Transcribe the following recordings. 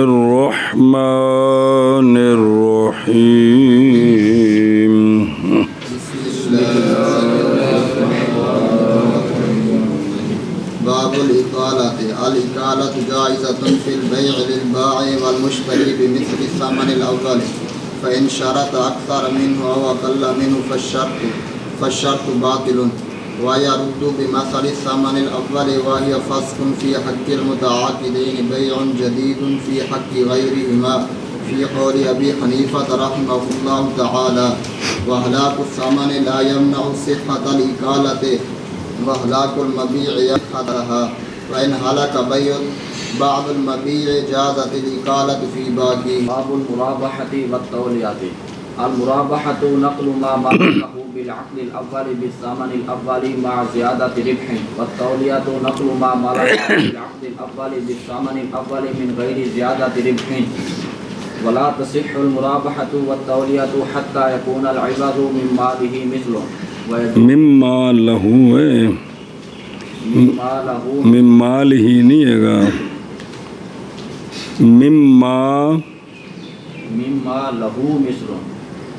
الرحمن الرحيم باب الإقالة جائزة في البيع للبائع والمشتري بمثل الثمن الأول فإن شرط أكثر منه أو أقل منه فالشرط باطل ويرد بمثل الثمن الأول وهي فسق في حق المتعاقدين بيع جديد في حق غيرهما في قول أبي حنيفة رحمه الله تعالى وهلاك الثمن لا يمنع صحة الإقالة وهلاك المبيع صحتها وإن هلك بيع بعض المبيع جازت الإقالة في باقي. باب المرابحة والتولية. المرابحة نقل ما ملكه بالعقد الأول بالثمن الأول مع زيادة ربح، والتولية نقل ما ملكه بالعقد الأول بالثمن الأول من غير زيادة ربح. ولا تصح المرابحة والتولية حتى يكون العوض من ماله مثله مما له مما له نہیں ہے گا مما له مثله.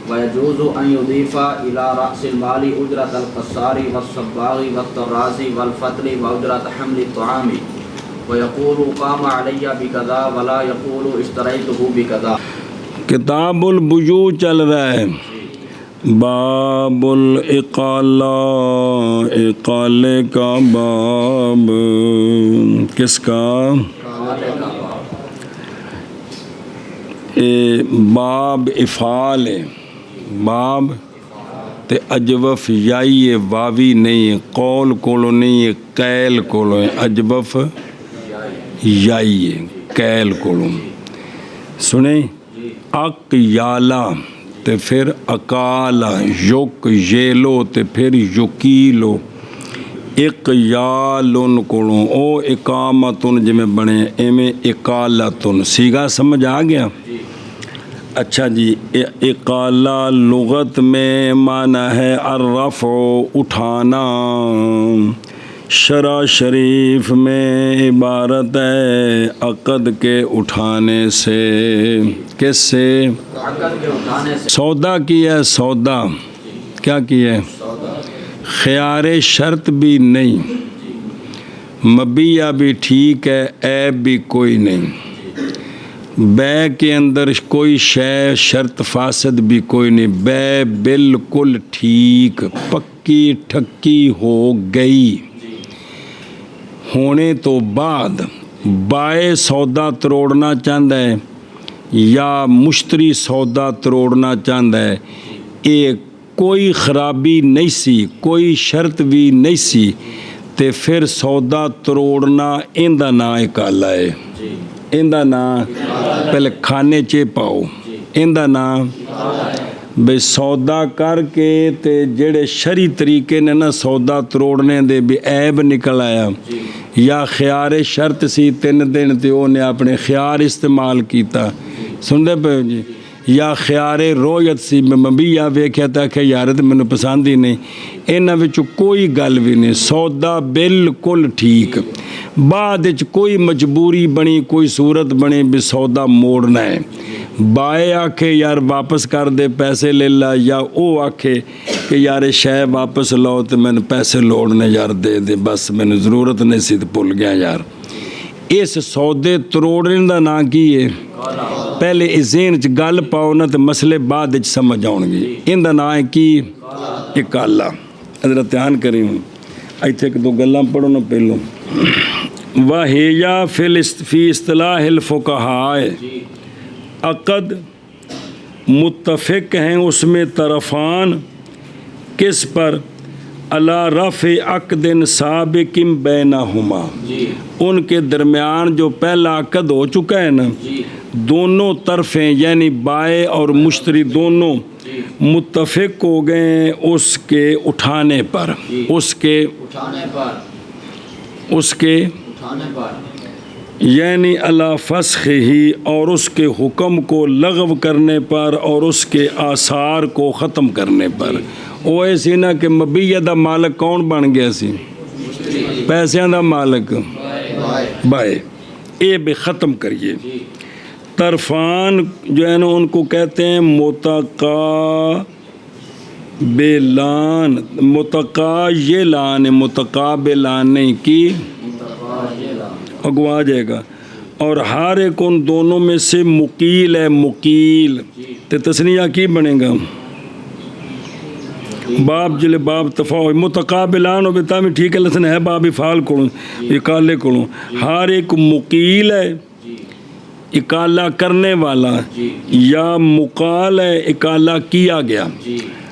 ويجوز أن يضيف إلى رأس المال أجرة القصار والصباغ والطراز والفتل وأجرة حمل الطعام ويقول قام علي بكذا ولا يقول اشتريته بكذا. کتاب البیوع چل رہا ہے. باب الاقالہ، اقالے کا باب. کس کا؟ باب افعال ہے. باب تے اجوف یائی ہے، واوی نہیں ہے، قول کولو نہیں ہے، قیل کولو ہے. اجوف یائی ہے، قیل کولو. سنیں اق یالا تے پھر اکالا، یک ییلو تے پھر یکیلو. اقیالن کولو او اقامتن جمیں بنے ایمیں اقالتن. سیگا سمجھ آ گیا؟ اچھا جی. اقالہ لغت میں معنی ہے الرفع، اٹھانا. شرع شریف میں عبارت ہے عقد کے اٹھانے سے. کس سے؟ سودا کی ہے. سودا کیا کی ہے؟ خیار شرط بھی نہیں، مبیع بھی ٹھیک ہے، عیب بھی کوئی نہیں. بے کے اندر کوئی شے شرط فاسد بھی کوئی نہیں. بے بالکل ٹھیک پکی ٹھکی ہو گئی. ہونے تو بعد بائع سودا تروڑنا چاہتا ہے یا مشتری سودا تروڑنا چاہتا ہے، ایک کوئی خرابی نہیں سی، کوئی شرط بھی نہیں سی، تے پھر سودا تروڑنا اندہ نا اقالہ ہے. اندہ نا پہلے کھانے چے پاؤ. اندہ نا بے سودا کر کے تے جڑے شرعی طریقے نے نا سودا تروڑنے دے بھی عیب نکل آیا، یا خیار شرط سی 3 دن تے او نے اپنے خیار استعمال کیتا. سن دے پہ جی. یا خیار رویت سی میں مبیع ویکھیا تھا کہ یار تے مینوں پسند ہی نہیں. انہاں وچ کوئی گل بھی نہیں، سودا بالکل ٹھیک. بعد وچ کوئی مجبوری بنی، کوئی صورت بنی بھی سودا موڑنا ہے. بائع آکھے یار واپس کر دے پیسے لے لا، یا او آکھے کہ یار شے واپس لاؤ تے میں پیسے لوڑنے یار دے دے، بس میں ضرورت نہیں سی تے بھول گیا یار. اس سودے تروڑنے دا نا کی ہے؟ پہلے اس ذہن چ گل پاؤ نا تے مسئلے بعد وچ سمجھ آؤں گے. ان دا نا ہے کی؟ اقالہ. حضرت دھیان کریں ایتھے ایک دو گلاں پڑھو نا پہلو. وَهِيَ فِي اصطلاح الفقہاء، عقد متفق ہیں اس میں طرفان کس پر؟ علی رفع عقد سابق بینہما، ان کے درمیان جو پہلا عقد ہو چکا ہے نا، دونوں طرفیں یعنی بائع اور مشتری دونوں متفق ہو گئے ہیں اس کے اٹھانے پر. اس کے یعنی علی فسخ ہی، اور اس کے حکم کو لغو کرنے پر اور اس کے آثار کو ختم کرنے پر. وہ ایسی نہ کہ مبیع دا مالک کون بن گیا سی؟ پیسیاں دا مالک بائع. اے بے ختم کریے. طرفان جو ہے نا ان کو کہتے ہیں متقابلان. متقابلان ہے، متقابلان نہیں کی اگوا جائے گا. اور ہر ایک ان دونوں میں سے مقیل ہے، مقیل تے تسنیہ کی بنے گا؟ باب جلے باب تفاو متقابلان ہو بیتا میں ٹھیک ہے لسن ہے باب افعال کھڑوں اکالے کھڑوں. ہر ایک مقیل ہے اکالہ کرنے والا، یا مقال ہے اکالہ کیا گیا.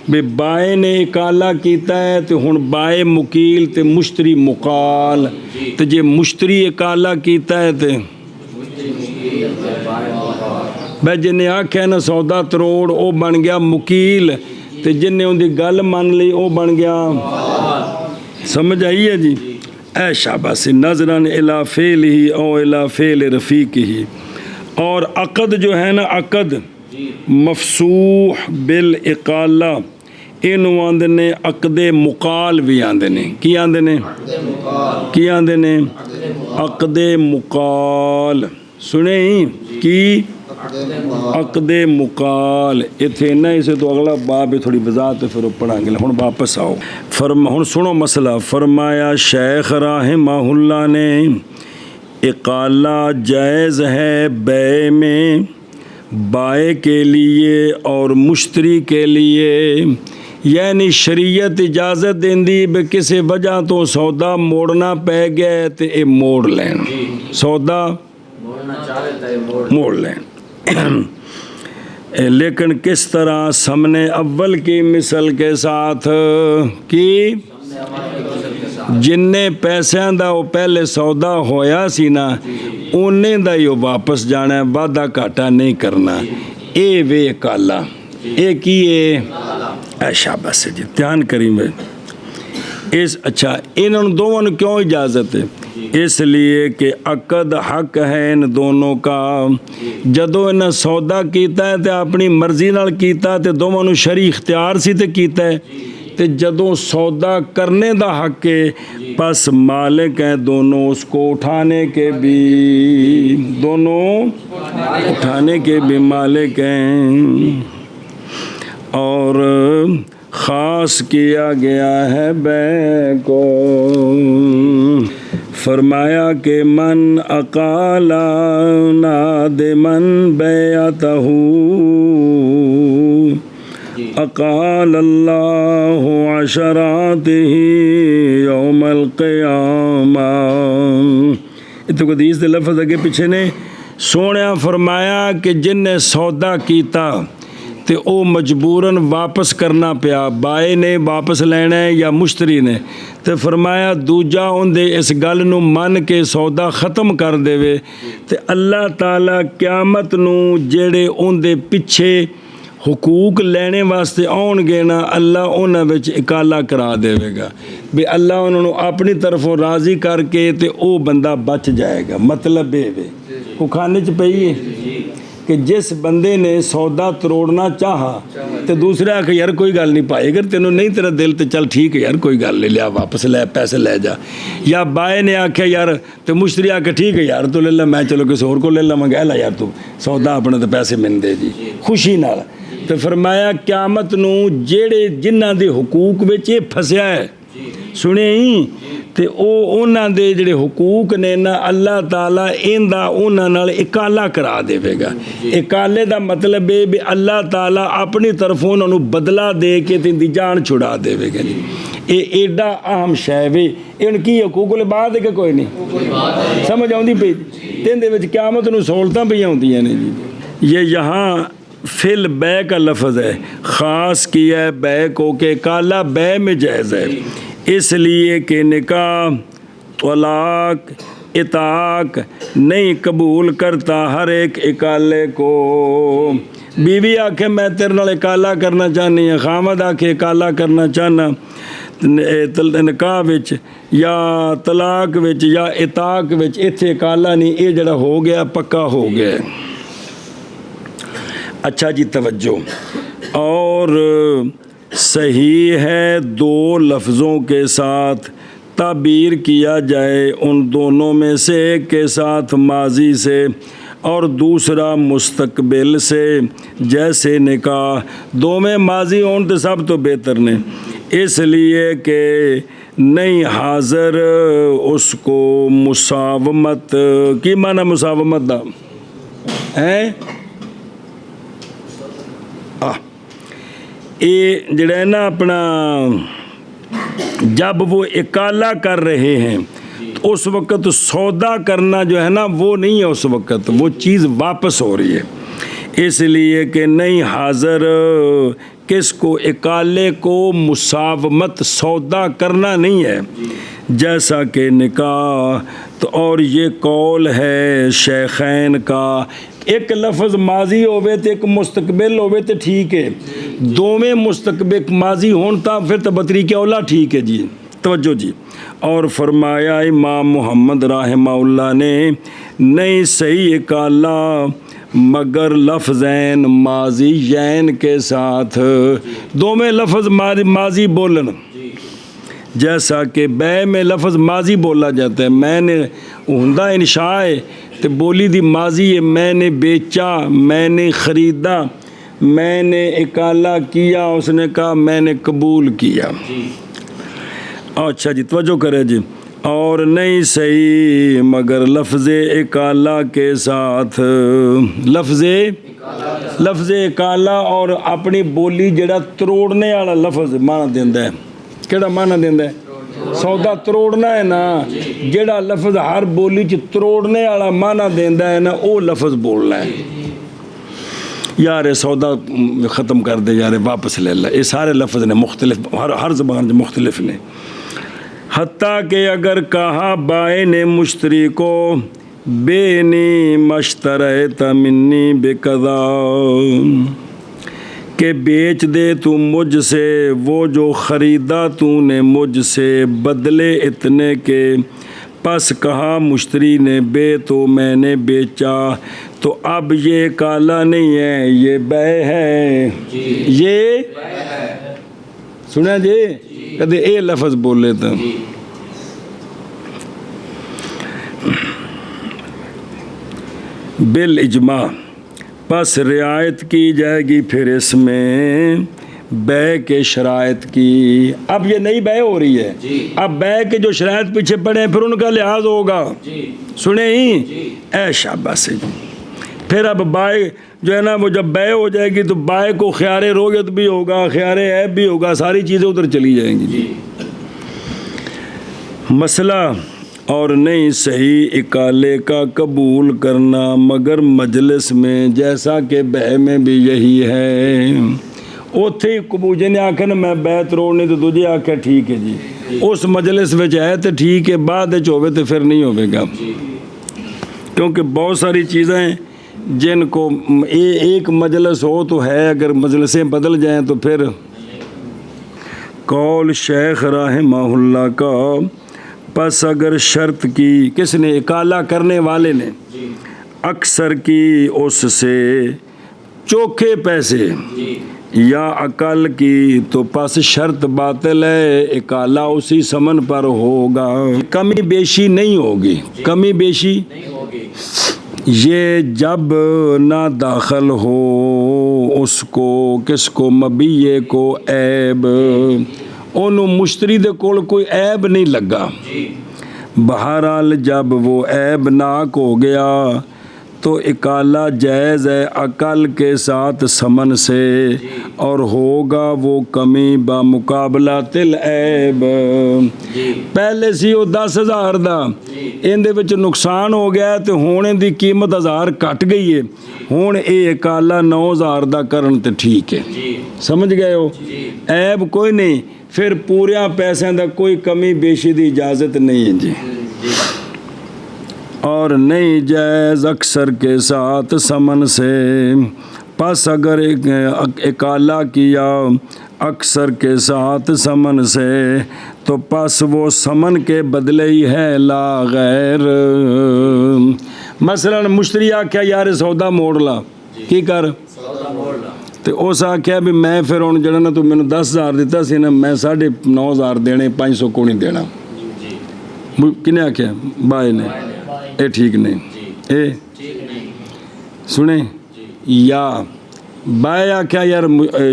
بے بائے نے اکالہ کیتا ہے تو ہن بائے مقیل تے مشتری مقال. تو جے مشتری اکالہ کیتا ہے تو بھائی جنہیں آکھیا نا سودا تروڑ او بن گیا مقیل، تے جنہیں ان دی گل من لی او بن گیا. سمجھ آئی ہے جی؟ اے شاباش نظرن الی فعلہ او الی فعل رفیقہ. اور عقد جو ہے نا عقد مفسوح بالاقالہ اینو آندے نے عقد مقال بھی آندے نے. کی آندے نے؟ کی آندے نے؟ عقد مقال. سنیں کی عقد مقال اتنے نہ اسے تو اگلا باب تھوڑی وضاحت پھر پڑھا گے. ہن واپس آؤ ہن سنو مسئلہ. فرمایا شیخ رحمہ اللہ نے اقالہ جائز ہے بیع میں بائع کے لیے اور مشتری کے لیے. یعنی شریعت اجازت دیندی بے کسی وجہ تو سودا موڑنا پہ گئے تو اے موڑ لین، سودا موڑ لین. لیکن کس طرح سامنے اول کی مثل کے ساتھ کی جننے پیسیاں دا وہ پہلے سودا ہویا سی نا انہیں دا یہ واپس جانا ہے، وعدہ گھاٹا نہیں کرنا. اے وے کالا اے کی اے شاباش جی دھیان کری میں اس. اچھا انہوں دونوں کیوں اجازت ہے؟ اس لیے کہ عقد حق ہے ان دونوں کا. جدو انہیں سودا کیتا ہے تو اپنی مرضی نال کیتا ہے تو دونوں شرعی اختیار سی تے کیتا ہے. تے جدوں سودا کرنے دا حق ہے پس مالک ہیں دونوں اس کو اٹھانے کے بھی، دونوں اٹھانے کے بھی مالک ہیں. اور خاص کیا گیا ہے بیع کو. فرمایا کہ من اقالا نادمن بیعتہ اقال اللہ عشراتہ یوم القیامہ. اتنے کو حدیث دے لفظ اگے پیچھے نے. سونیا فرمایا کہ جن نے سودا کیتا تے او مجبوراً واپس کرنا پیا، بائے نے واپس لینا ہے یا مشتری نے. تے فرمایا دوجا ان دے اس گل نو من کے سودا ختم کر دے تے اللہ تعالیٰ قیامت نو جڑے ان دے پیچھے حقوق لینے واسطے آن گے نا اللہ انہاں وچ اکالا کرا دے گا. بھی اللہ انہوں نے اپنی طرفوں راضی کر کے تے او بندہ بچ جائے گا. مطلب یہ کو کھانے چ پئی ہے کہ جس بندے نے سودا تروڑنا چاہا تو دوسرے آکھے یار کوئی گل نہیں پائے اگر تینوں نہیں تیرا دل تو چل ٹھیک ہے یار کوئی گل نہیں لیا واپس لے پیسے لے جا. یا بائے نے آکھے یار تو مشتری آکھے ٹھیک ہے یار تو لے لا میں چلو کسی اور کو لے لا میں کہہ لا یار تو سودا اپنے تو پیسے من دے جی خوشی نال. تو فرمایا قیامت نو جیڑے جنہ دے حقوق وچ یہ پھسیا ہے سنیں تے او انہاں دے جڑے حقوق نے نا اللہ تعالیٰ ایندا انہاں نال اکالا کرا دے گا. اکالے دا مطلب ہے بھی اللہ تعالیٰ اپنی طرفوں انہاں نو بدلہ دے کے تے دی جان چھڑا دے گا جی. اے ایڈا اہم شے وے. ان کی حقوق العباد ہے کہ کوئی نہیں سمجھ آؤندی پئی تین دے وچ قیامت نو سہولتاں پئی ہوندیاں نے جی. یہ یہاں فی البیع کا لفظ ہے، خاص کیا ہے بیع کو کہ اکالا بیع میں جائز ہے اس لیے کہ نکاح طلاق اطاق نہیں قبول کرتا ہر ایک اکالے کو. بیوی آکھے میں تیرے نال اکالا کرنا چاہنی ہے، خامد آکھے اکالا کرنا چاہنا نکاح وچ یا طلاق وچ یا اطاق وچ ایتھے اکالا نہیں، یہ جڑا ہو گیا پکا ہو گیا. اچھا جی توجہ. اور صحیح ہے دو لفظوں کے ساتھ تعبیر کیا جائے ان دونوں میں سے ایک کے ساتھ ماضی سے اور دوسرا مستقبل سے، جیسے نکاح دو میں ماضی ہون تو سب تو بہتر نے، اس لیے کہ نہیں حاضر اس کو مساومت کی معنی مساومت دا ہے یہ جڑا ہے نا اپنا جب وہ اکالا کر رہے ہیں تو اس وقت سودا کرنا جو ہے نا وہ نہیں ہے، اس وقت وہ چیز واپس ہو رہی ہے، اس لیے کہ نہیں حاضر کس کو اکالے کو مساومت سودا کرنا نہیں ہے، جیسا کہ نکاح تو اور یہ قول ہے شیخین کا، ایک لفظ ماضی ہوئے تو ایک مستقبل ہوئے تو ٹھیک ہے، دو میں مستقبل ماضی ہون تا پھر تبتری کے اولا ٹھیک ہے جی، توجہ جی۔ اور فرمایا امام محمد رحمہ اللہ نے نہیں صحیح اکالا مگر لفظین ماضیین کے ساتھ، دو میں لفظ ماضی بولن، جیسا کہ بے میں لفظ ماضی بولا جاتا ہے، میں نے ہوندا انشاء ہے تو بولی دی ماضی ہے، میں نے بیچا، میں نے خریدا، میں نے اکالا کیا، اس نے کہا میں نے قبول کیا۔ اچھا جی توجہ کرے جی۔ اور نہیں صحیح مگر لفظ اکالا کے ساتھ، لفظ اکالا اور اپنی بولی جڑا تروڑنے والا لفظ معنی دیندا ہے، کیڑا معنی دیندا ہے؟ سودا تروڑنا ہے نا، جڑا لفظ ہر بولی چ تروڑنے والا معنی دیندا ہے نا وہ لفظ بولنا ہے۔ یار سودا ختم کر دے یار واپس لے لے، یہ سارے لفظ نے مختلف، ہر زبان میں مختلف نے۔ حتیٰ کہ اگر کہا بائے نے مشتری کو بینی مشتریت منی بقضا، کہ بیچ دے تو مجھ سے وہ جو خریدا تو نے مجھ سے بدلے اتنے کے، پس کہا مشتری نے بے تو میں نے بیچا، تو اب یہ کالا نہیں ہے یہ بے ہے، یہ سنا جی کدے اے لفظ بولے تو بالاجماع پس رعایت کی جائے گی پھر اس میں بے کے شرائط کی۔ اب یہ نئی بے ہو رہی ہے، اب بے کے جو شرائط پیچھے پڑے ہیں پھر ان کا لحاظ ہوگا، سنیں ہی اے شاباش جی۔ پھر اب بائے جو ہے نا وہ جب بے ہو جائے گی تو بائے کو خیار رویت بھی ہوگا، خیار عیب بھی ہوگا، ساری چیزیں ادھر چلی جائیں گی۔ مسئلہ اور نہیں صحیح اکالے کا قبول کرنا مگر مجلس میں، جیسا کہ بے میں بھی یہی ہے، اوتھے قبول جن آکھے نا میں بے تروڑنی تو دوجے آکھے ٹھیک ہے جی، اس مجلس میں ہے تو ٹھیک ہے، بعد ہوئے تو پھر نہیں ہوئے گا، کیونکہ بہت ساری چیزیں ہیں جن کو ایک مجلس ہو تو ہے، اگر مجلسیں بدل جائیں تو پھر۔ قول شیخ رحمہ اللہ کا پس اگر شرط کی کس نے؟ اکالا کرنے والے نے اکثر کی اس سے چوکھے پیسے یا عقل کی، تو پس شرط باطل ہے، اکالا اسی ثمن پر ہوگا، کمی بیشی نہیں ہوگی، کمی بیشی یہ جب نہ داخل ہو اس کو کس کو مبیے کو عیب، انہوں مشتری دے کول کوئی عیب نہیں لگا، بہرحال جب وہ عیب ناک ہو گیا تو اکالا جائز ہے عقل کے ساتھ ثمن سے، اور ہوگا وہ کمی بمقابلہ العیب۔ پہلے سی وہ 10,000 دا، ان دے وچ نقصان ہو گیا تو ہونے دی قیمت 1000 کٹ گئی ہے، ہون اے اکالا 9,000 دا کرن تے ٹھیک ہے، سمجھ گئے ہو؟ عیب کوئی نہیں، پھر پوریا پیسوں دا کوئی کمی بیشی دی اجازت نہیں ہے جی۔ اور نہیں جائز اکثر کے ساتھ ثمن سے، پس اگر اکالا کیا اکثر کے ساتھ ثمن سے تو پس وہ ثمن کے بدلے ہی ہے لا غیر۔ مثلا مشتری آکھیا یار سودا موڑ لا، کی کر تو اس آکھیا بھی میں پھر ہوں جڑا نا تو مینوں 10,000 دیتا سی نا، میں 9,500 دینے 500 کو نہیں دینا، کنے آخیا بائے نے اے ٹھیک نہیں اے سنے یا بائے آخیا یار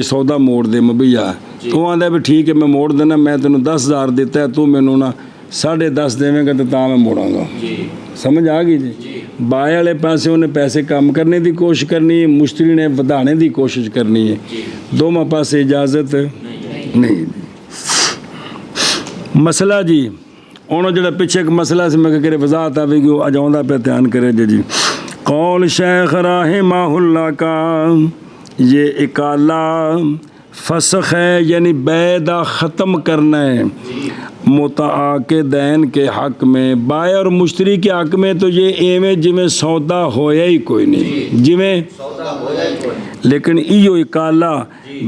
سودا موڑ دے مبیا تو آدھا بھی ٹھیک ہے میں موڑ دینا میں تینوں 10,000 دیتا ہے تو مینوں نا 10.5 دیویں گا تو تا میں موڑاں گا سمجھ آ گئی جی بائے والے پاسے انہیں پیسے کم کرنے دی کوشش کرنی ہے مشتری نے ودانے دی کوشش کرنی ہے دونوں پاسے اجازت نہیں مسئلہ جی انہوں جڑا پیچھے ایک مسئلہ سے میں کہ وضاحت آوے گی وہ اجاؤں پہ دھیان کرے جی قول شیخ رحمہ اللہ کا یہ اکالہ فسخ ہے یعنی بیعہ ختم کرنا ہے متعاقدین کے حق میں بائع اور مشتری کے حق میں تو یہ ایویں جویں سودا ہویا ہی کوئی نہیں جویں لیکن ایو اکالہ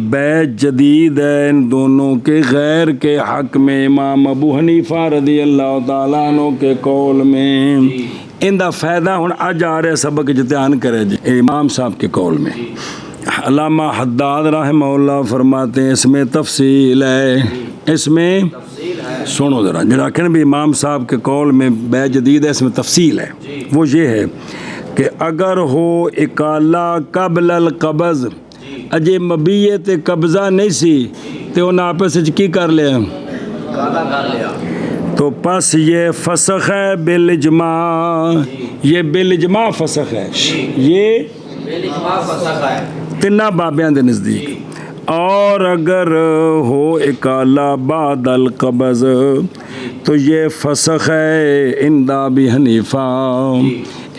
بیع جدید ہے ان دونوں کے غیر کے حق میں امام ابو حنیفہ رضی اللہ تعالیٰ عنہ کے قول میں ان دا فائدہ ہن اج آ رہا سبق جتیان کرے جی امام صاحب کے قول میں علامہ حداد رحمہ اللہ فرماتے ہیں اس میں تفصیل ہے اس میں سنو ذرا جڑا کہ بھی امام صاحب کے قول میں بیع جدید ہے اس میں تفصیل ہے وہ یہ ہے کہ اگر ہو اکالہ قبل القبض اجے مبیے تے قبضہ نہیں سی تے انہاں آپس وچ کی کر لیا تو پس یہ فسخ ہے بالاجماع یہ بالاجماع فسخ ہے یہ تنہ بابیاں دے نزدیک اور اگر ہو اکالہ بعد القبض تو یہ فسخ ہے عند ابی حنیفہ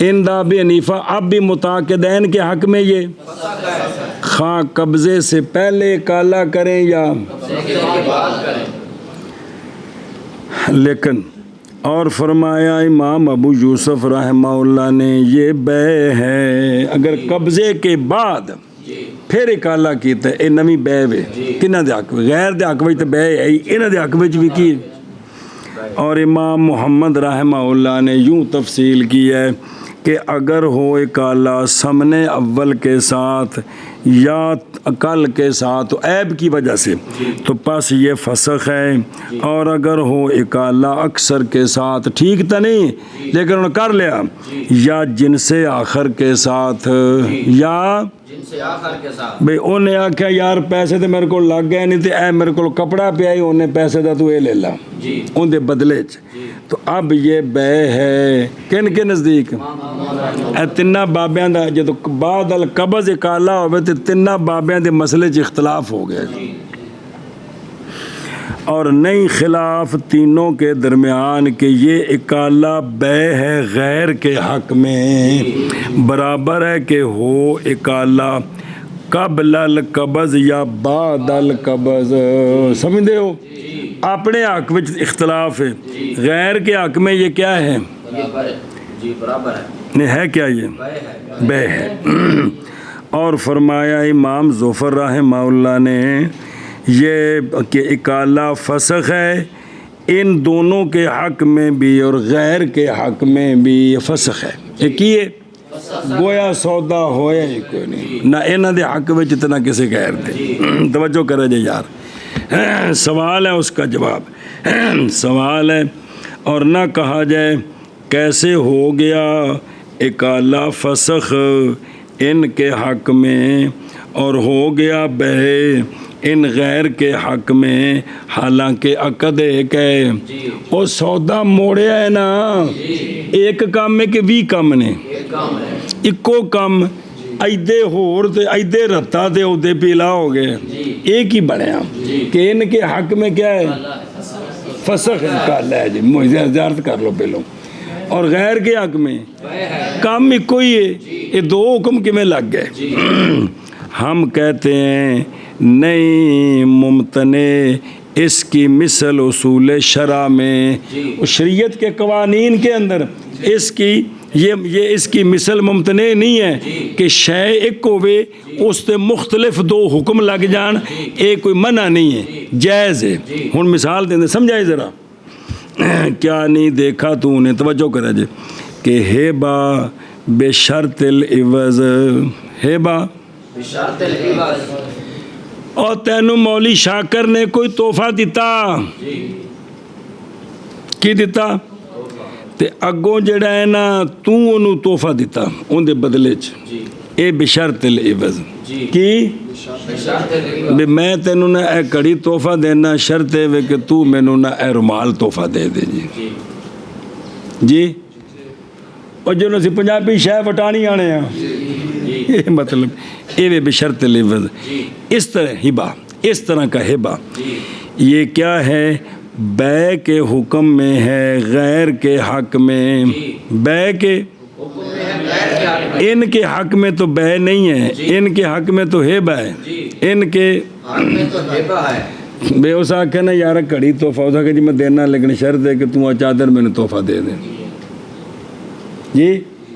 عند ابی حنیفہ اب بھی متعاقدین کے حق میں یہ خواہ قبضے سے پہلے اکالہ کریں یا لیکن اور فرمایا امام ابو یوسف رحمہ اللہ نے یہ بیع ہے اگر قبضے کے بعد پھر اکالہ کیتا ہے اے نویں بیع وے کنہ دے حق غیر دے حق وچ تے بیع ہے انہاں دے حق وچ بھی کی اور امام محمد رحمہ اللہ نے یوں تفصیل کی ہے کہ اگر ہو اکالہ سمنے اول کے ساتھ یا عقل کے ساتھ عیب کی وجہ سے تو پس یہ فسخ ہے اور اگر ہو اکالہ اکثر کے ساتھ ٹھیک تو نہیں لیکن انہوں نے کر لیا یا جنس آخر کے ساتھ یا بھئی انہیں آکھا یار پیسے تو میرے کو لگ گئے نہیں تے اے میرے کو کپڑا پیا ہی انہیں پیسے دا تو اے لے لا ان دے بدلے تو اب یہ بیع ہے کن کے نزدیک اے تنہ بابیاں دا جدو بعد القبض اکالہ ہوئے تے تنہ بابیاں دے مسئلے چ اختلاف ہو گیا اور نئی خلاف تینوں کے درمیان کہ یہ اکالہ بیع ہے غیر کے حق میں برابر ہے کہ ہو اکالہ قبل القبض یا بعد القبض سمجھتے ہو اپنے حق میں اختلاف ہے غیر کے حق میں یہ کیا ہے نہیں ہے کیا یہ بیع ہے اور فرمایا امام ظفر رحمہ اللہ نے یہ کہ اکالہ فسخ ہے ان دونوں کے حق میں بھی اور غیر کے حق میں بھی یہ فسخ ہے ایک یہ گویا سودا ہویا ہی کوئی نہیں نہ انہاں دے حق میں اتنا کسی غیر دے توجہ کرے جے یار سوال ہے اس کا جواب سوال ہے اور نہ کہا جائے کیسے ہو گیا اکالہ فسخ ان کے حق میں اور ہو گیا بیع ان غیر کے حق میں حالانکہ عقد ایک ہے وہ سودا موڑیا ہے نا ایک کام ہے کہ 20 کام نے اکو کام ایدے ہور تے ایدے رتا تے اودے پیلا ہو گئے ایک ہی بڑھیا کہ ان کے حق میں کیا ہے فسخ اکالہ ہے جی مجھے زیارت کر لو پہلو اور غیر کے حق میں کام میں کوئی ہے یہ دو حکم کے میں لگ گئے ہم کہتے ہیں نہیں ممتنع اس کی مثل اصول شرع میں شریعت کے قوانین کے اندر اس کی یہ اس کی مثل ممتنع نہیں ہے کہ شے ایک ہوئے اس تے مختلف دو حکم لگ جان ایک کوئی منع نہیں ہے جائز ہے ہن مثال دیں سمجھائے ذرا کیا نہیں دیکھا تو نے توجہ کرا جے کہ ہیبا بے شرط العوض ہیبا بشرط العوض اور تینو مولی شاکر نے کوئی تحفہ دیتا کی دیتا ਤੇ ਅੱਗੋਂ ਜਿਹੜਾ ਹੈ ਨਾ ਤੂੰ ਉਹਨੂੰ ਤੋਹਫਾ ਦਿੱਤਾ ਉਹਦੇ ਬਦਲੇ 'ਚ, جی ਇਹ ਬਿਸ਼ਰਤਿਲ ਇਵਜ਼ جی ਕੀ ਵੀ ਮੈਂ ਤੈਨੂੰ ਨਾ ਇਹ ਘੜੀ ਤੋਹਫਾ ਦੇਣਾ, ਸ਼ਰਤ ਇਹ ਵੇ ਕਿ ਤੂੰ ਮੈਨੂੰ ਨਾ ਇਹ ਰੁਮਾਲ ਤੋਹਫਾ ਦੇ ਦੇ ਜੀ। جی ਜੀ ਉਹ ਜਦੋਂ ਅਸੀਂ ਪੰਜਾਬੀ ਸ਼ਹਿ ਵਟਾਣੀ ਆਣੇ ਆ, جی یہ مطلب یہ بشرط العوض، اس طرح ہبا، اس طرح کا ہبا جی یہ کیا ہے؟ بے کے حکم میں ہے، غیر کے حق میں، بے کے حکم میں ہے غیر کے حق میں، ان کے حق میں تو بے نہیں ہے، ان کے حق میں تو ہبا ہے، ان کے حق میں تو ہیبا ہے۔ بے اس آکھے نا یار کڑی تحفہ، اس آکھے جی میں دینا لیکن شرط ہے کہ تم چادر میں نے تحفہ دے دیں جی۔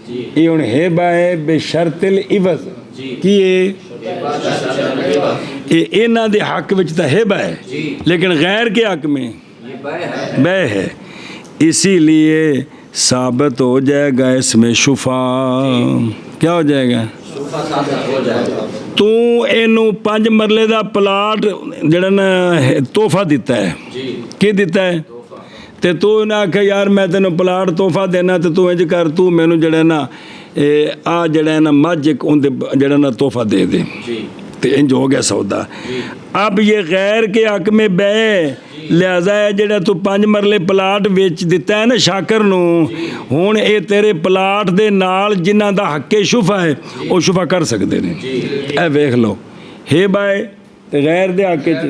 جی یہ ہوں ہیبا ہے بشرط العوض جی کی یہ ہیبا شرط العوض، انہاں دے حق وچ تا ہیبا ہے جی لیکن غیر کے حق میں یہ بے ہے۔ بے ہے، اسی لیے ثابت ہو جائے گا اس میں شفا، کیا ہو جائے گا؟ شفا ثابت ہو جائے گا۔ تو اینو 5 مرلے دا پلاٹ جڑا نا تحفہ دیتا ہے، جی کی دیتا ہے؟ تحفہ، تے تو نہ آکھے یار میں تینوں پلاٹ تحفہ دینا تے تو انج کر تو مینوں جڑا نا آ جڑا ہے نا مجھ ایک اون دے جڑا نا تحفہ دے دے، جی تے انج ہو گیا سودا۔ جی اب یہ غیر کے حق میں بے ہے، لہذا ہے جڑا تو 5 مرلے پلاٹ ویچ دیتا ہے نا شاکر نو، ہن اے تیرے پلاٹ دے نال جنہاں دا حق شفا ہے او شفا کر سکدے نے، اے ویکھ لو ہے بائے تے غیر دے حق وچ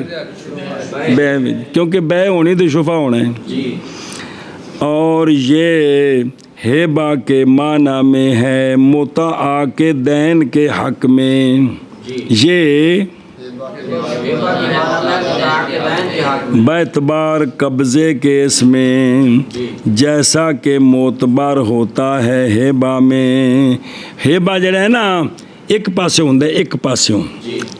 بے وچ، کیونکہ بے ہونی تے شفا ہونا ہے۔ جی اور یہ ہیبا کے معنی میں ہے متاع کے دین کے حق میں، یہ ہیبا کے معنی میں متاع کے دین کے حق میں، باعتبار قبضے کے اس میں جیسا کہ معتبر ہوتا ہے ہیبا میں، ہیبا جڑا ہے نا ایک پاسے ہوندا ہے، ایک پاسے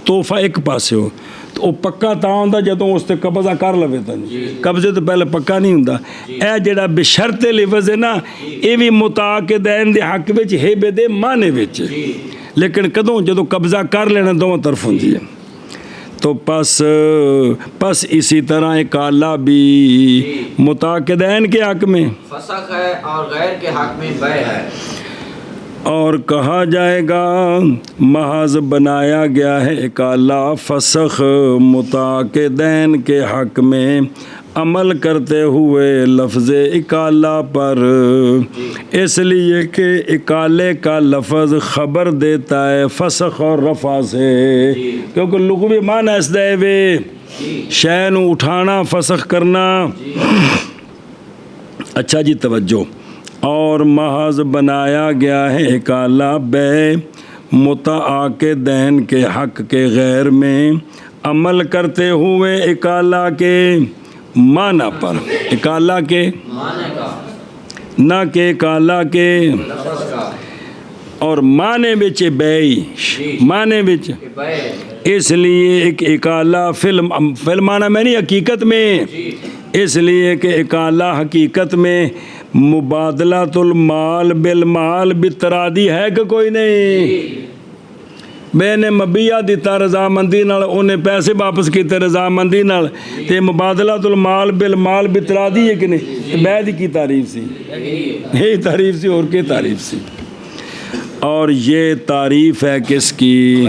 تحفہ ایک پاسے ہو تو وہ پکا تا ہوندا جدوں اس تے قبضہ کر لوے تا، قبضے تو پہلے پکا نہیں ہوندا۔ اے جڑا بشرط العوض ہے نا یہ بھی متاع کے دین دے حق وچ ہیبے دے معنی وچ، لیکن کدوں جدوں قبضہ کر لینا دونوں طرف ہوندی ہے۔ تو پس اسی طرح اکالہ بھی متاع کے دین کے حق میں فسخ ہے اور غیر کے حق میں بے ہے۔ اور کہا جائے گا محض بنایا گیا ہے اکالہ فسخ متاع کے دین کے حق میں عمل کرتے ہوئے لفظ اکالہ پر، اس لیے کہ اکالے کا لفظ خبر دیتا ہے فسخ اور رفع سے، کیونکہ لغوی معنی اس دے وے شے نو اٹھانا فسخ کرنا۔ اچھا جی توجہ، اور محض بنایا گیا ہے اکالہ بے متاع کے دین کے حق کے غیر میں عمل کرتے ہوئے اکالہ کے معنی پر، اکالہ کے معنی کا نہ کہ اکالہ کے لفظ کا، اور معنی بچ بے معنی بچ، بے اس لیے ایک اکالہ فلم معنی میں نہیں حقیقت میں، اس لیے کہ اکالہ حقیقت میں مبادلۃ المال بالمال بالتراضی ہے کہ کوئی نہیں؟ میں نے مبیہ دیتا رضامندی نال، انہیں پیسے واپس کیتے رضامندی نال، تے مبادلۃ المال بالمال بالتراضی ہے کہ نہیں؟ میں دی کی تعریف سی، یہی تعریف سی اور کی تعریف سی؟ اور یہ تعریف ہے کس کی؟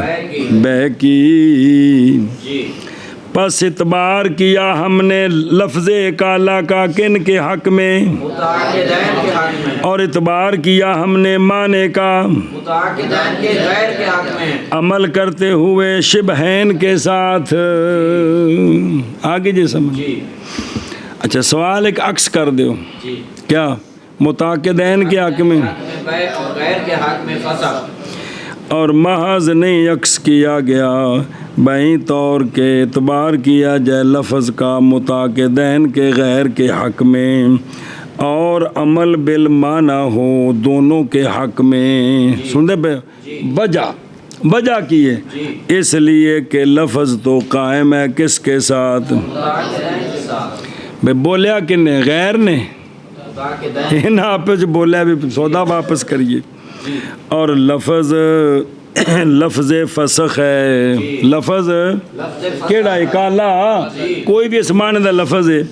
بے کی۔ پس اعتبار کیا ہم نے لفظ اکالہ کا کن کے حق میں؟ متاع کے دین کے حق میں، اور اعتبار کیا ہم نے معنی کا متاع کے دین کے غیر کے حق میں، عمل کرتے ہوئے شبہین کے ساتھ۔ آگے جی سمجھ۔ اچھا سوال ایک عکس کر دیو، کیا متاع کے دین کے حق میں بے اور غیر کے حق میں فسخ، اور محض نہیں عکس کیا گیا، بائیں طور کے اعتبار کیا جائے لفظ کا متاع کے دین کے غیر کے حق میں اور عمل بالمعنی ہو دونوں کے حق میں۔ سن دے پہ وجہ کی ہے، اس لیے کہ لفظ تو قائم ہے کس کے ساتھ؟ متاع کے دین کے ساتھ، بے بولیا کن نے؟ غیر نے، متاع کے دین آپ بولیا بھی سودا واپس کریے، اور لفظ لفظ فسخ ہے. لفظ کیڑا ہے؟ کالا. کوئی بھی اس معنی دا لفظ ہے.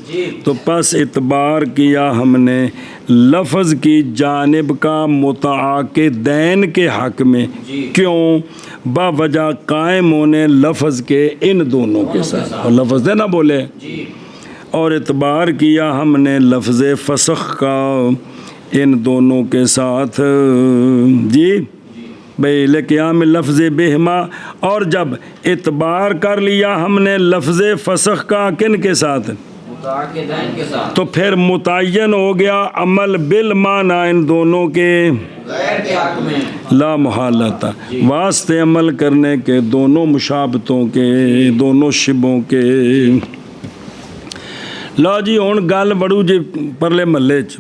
تو پس اعتبار کیا ہم نے لفظ کی جانب کا متعاقدین کے حق میں. کیوں؟ با وجہ قائم ہونے لفظ کے ان دونوں کے ساتھ. اور لفظ دے نہ بولے. اور اعتبار کیا ہم نے لفظ فسخ کا ان دونوں کے ساتھ. جی بھئی لقیام لفظ بہما. اور جب اعتبار کر لیا ہم نے لفظ فسخ کا کن کے ساتھ؟ متعاقدین کے ساتھ. تو پھر متعین ہو گیا عمل بالمعنی ان دونوں کے غیر کے حق میں لا محالتا. واسطے عمل کرنے کے دونوں مشابتوں کے دونوں شبوں کے. لو جی ہن گل بڑھو جی پرلے محلے چ.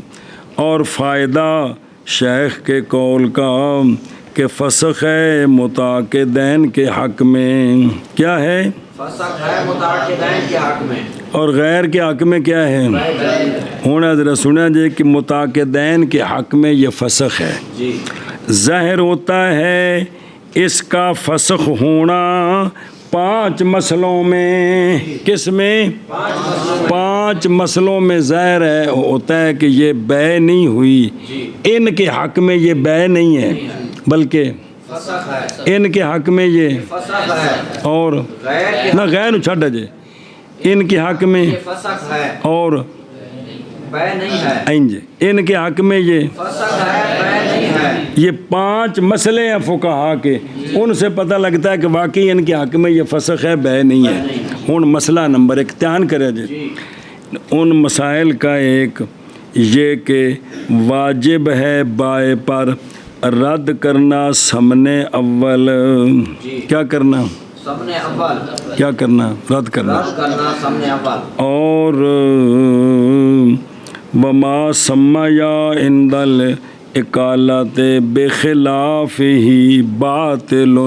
اور فائدہ شیخ کے قول کا کہ فسخ ہے متعاقدین کے حق میں. کیا ہے؟ فسخ ہے متعاقدین کے حق میں اور غیر کے حق میں کیا ہے؟ ہوں ذرا سنا جی کہ متعاقدین کے حق میں یہ فسخ ہے. جی ظاہر ہوتا ہے اس کا فسخ ہونا 5 مسئلوں میں. کس میں؟ 5 مسئلوں میں ظاہر ہے ہوتا ہے کہ یہ بے نہیں ہوئی. ان کے حق میں یہ بے نہیں ہے بلکہ فسخ ہے. ان کے حق میں یہ فسخ ہے. اور غیر کے نہ غیر نو چھڈ جے. ان کے حق میں یہ فسخ ہے. اور بے نہیں ہے. انج ان کے حق میں یہ فسخ ہے. بے نہیں ہے. یہ 5 مسئلے ہیں فقہا کے. ان سے پتہ لگتا ہے کہ واقعی ان کے حق میں یہ فسخ ہے بے نہیں ہے. ہن مسئلہ نمبر 1 دھیان کرے جی. ان مسائل کا ایک یہ کہ واجب ہے بائے پر رد کرنا سمنے اول. کیا کرنا؟ سمنے اول. کیا کرنا؟ رد کرنا. رد کرنا سمنے اول. اور وما سمیا اندل اکالت بخلاف ہی باطل.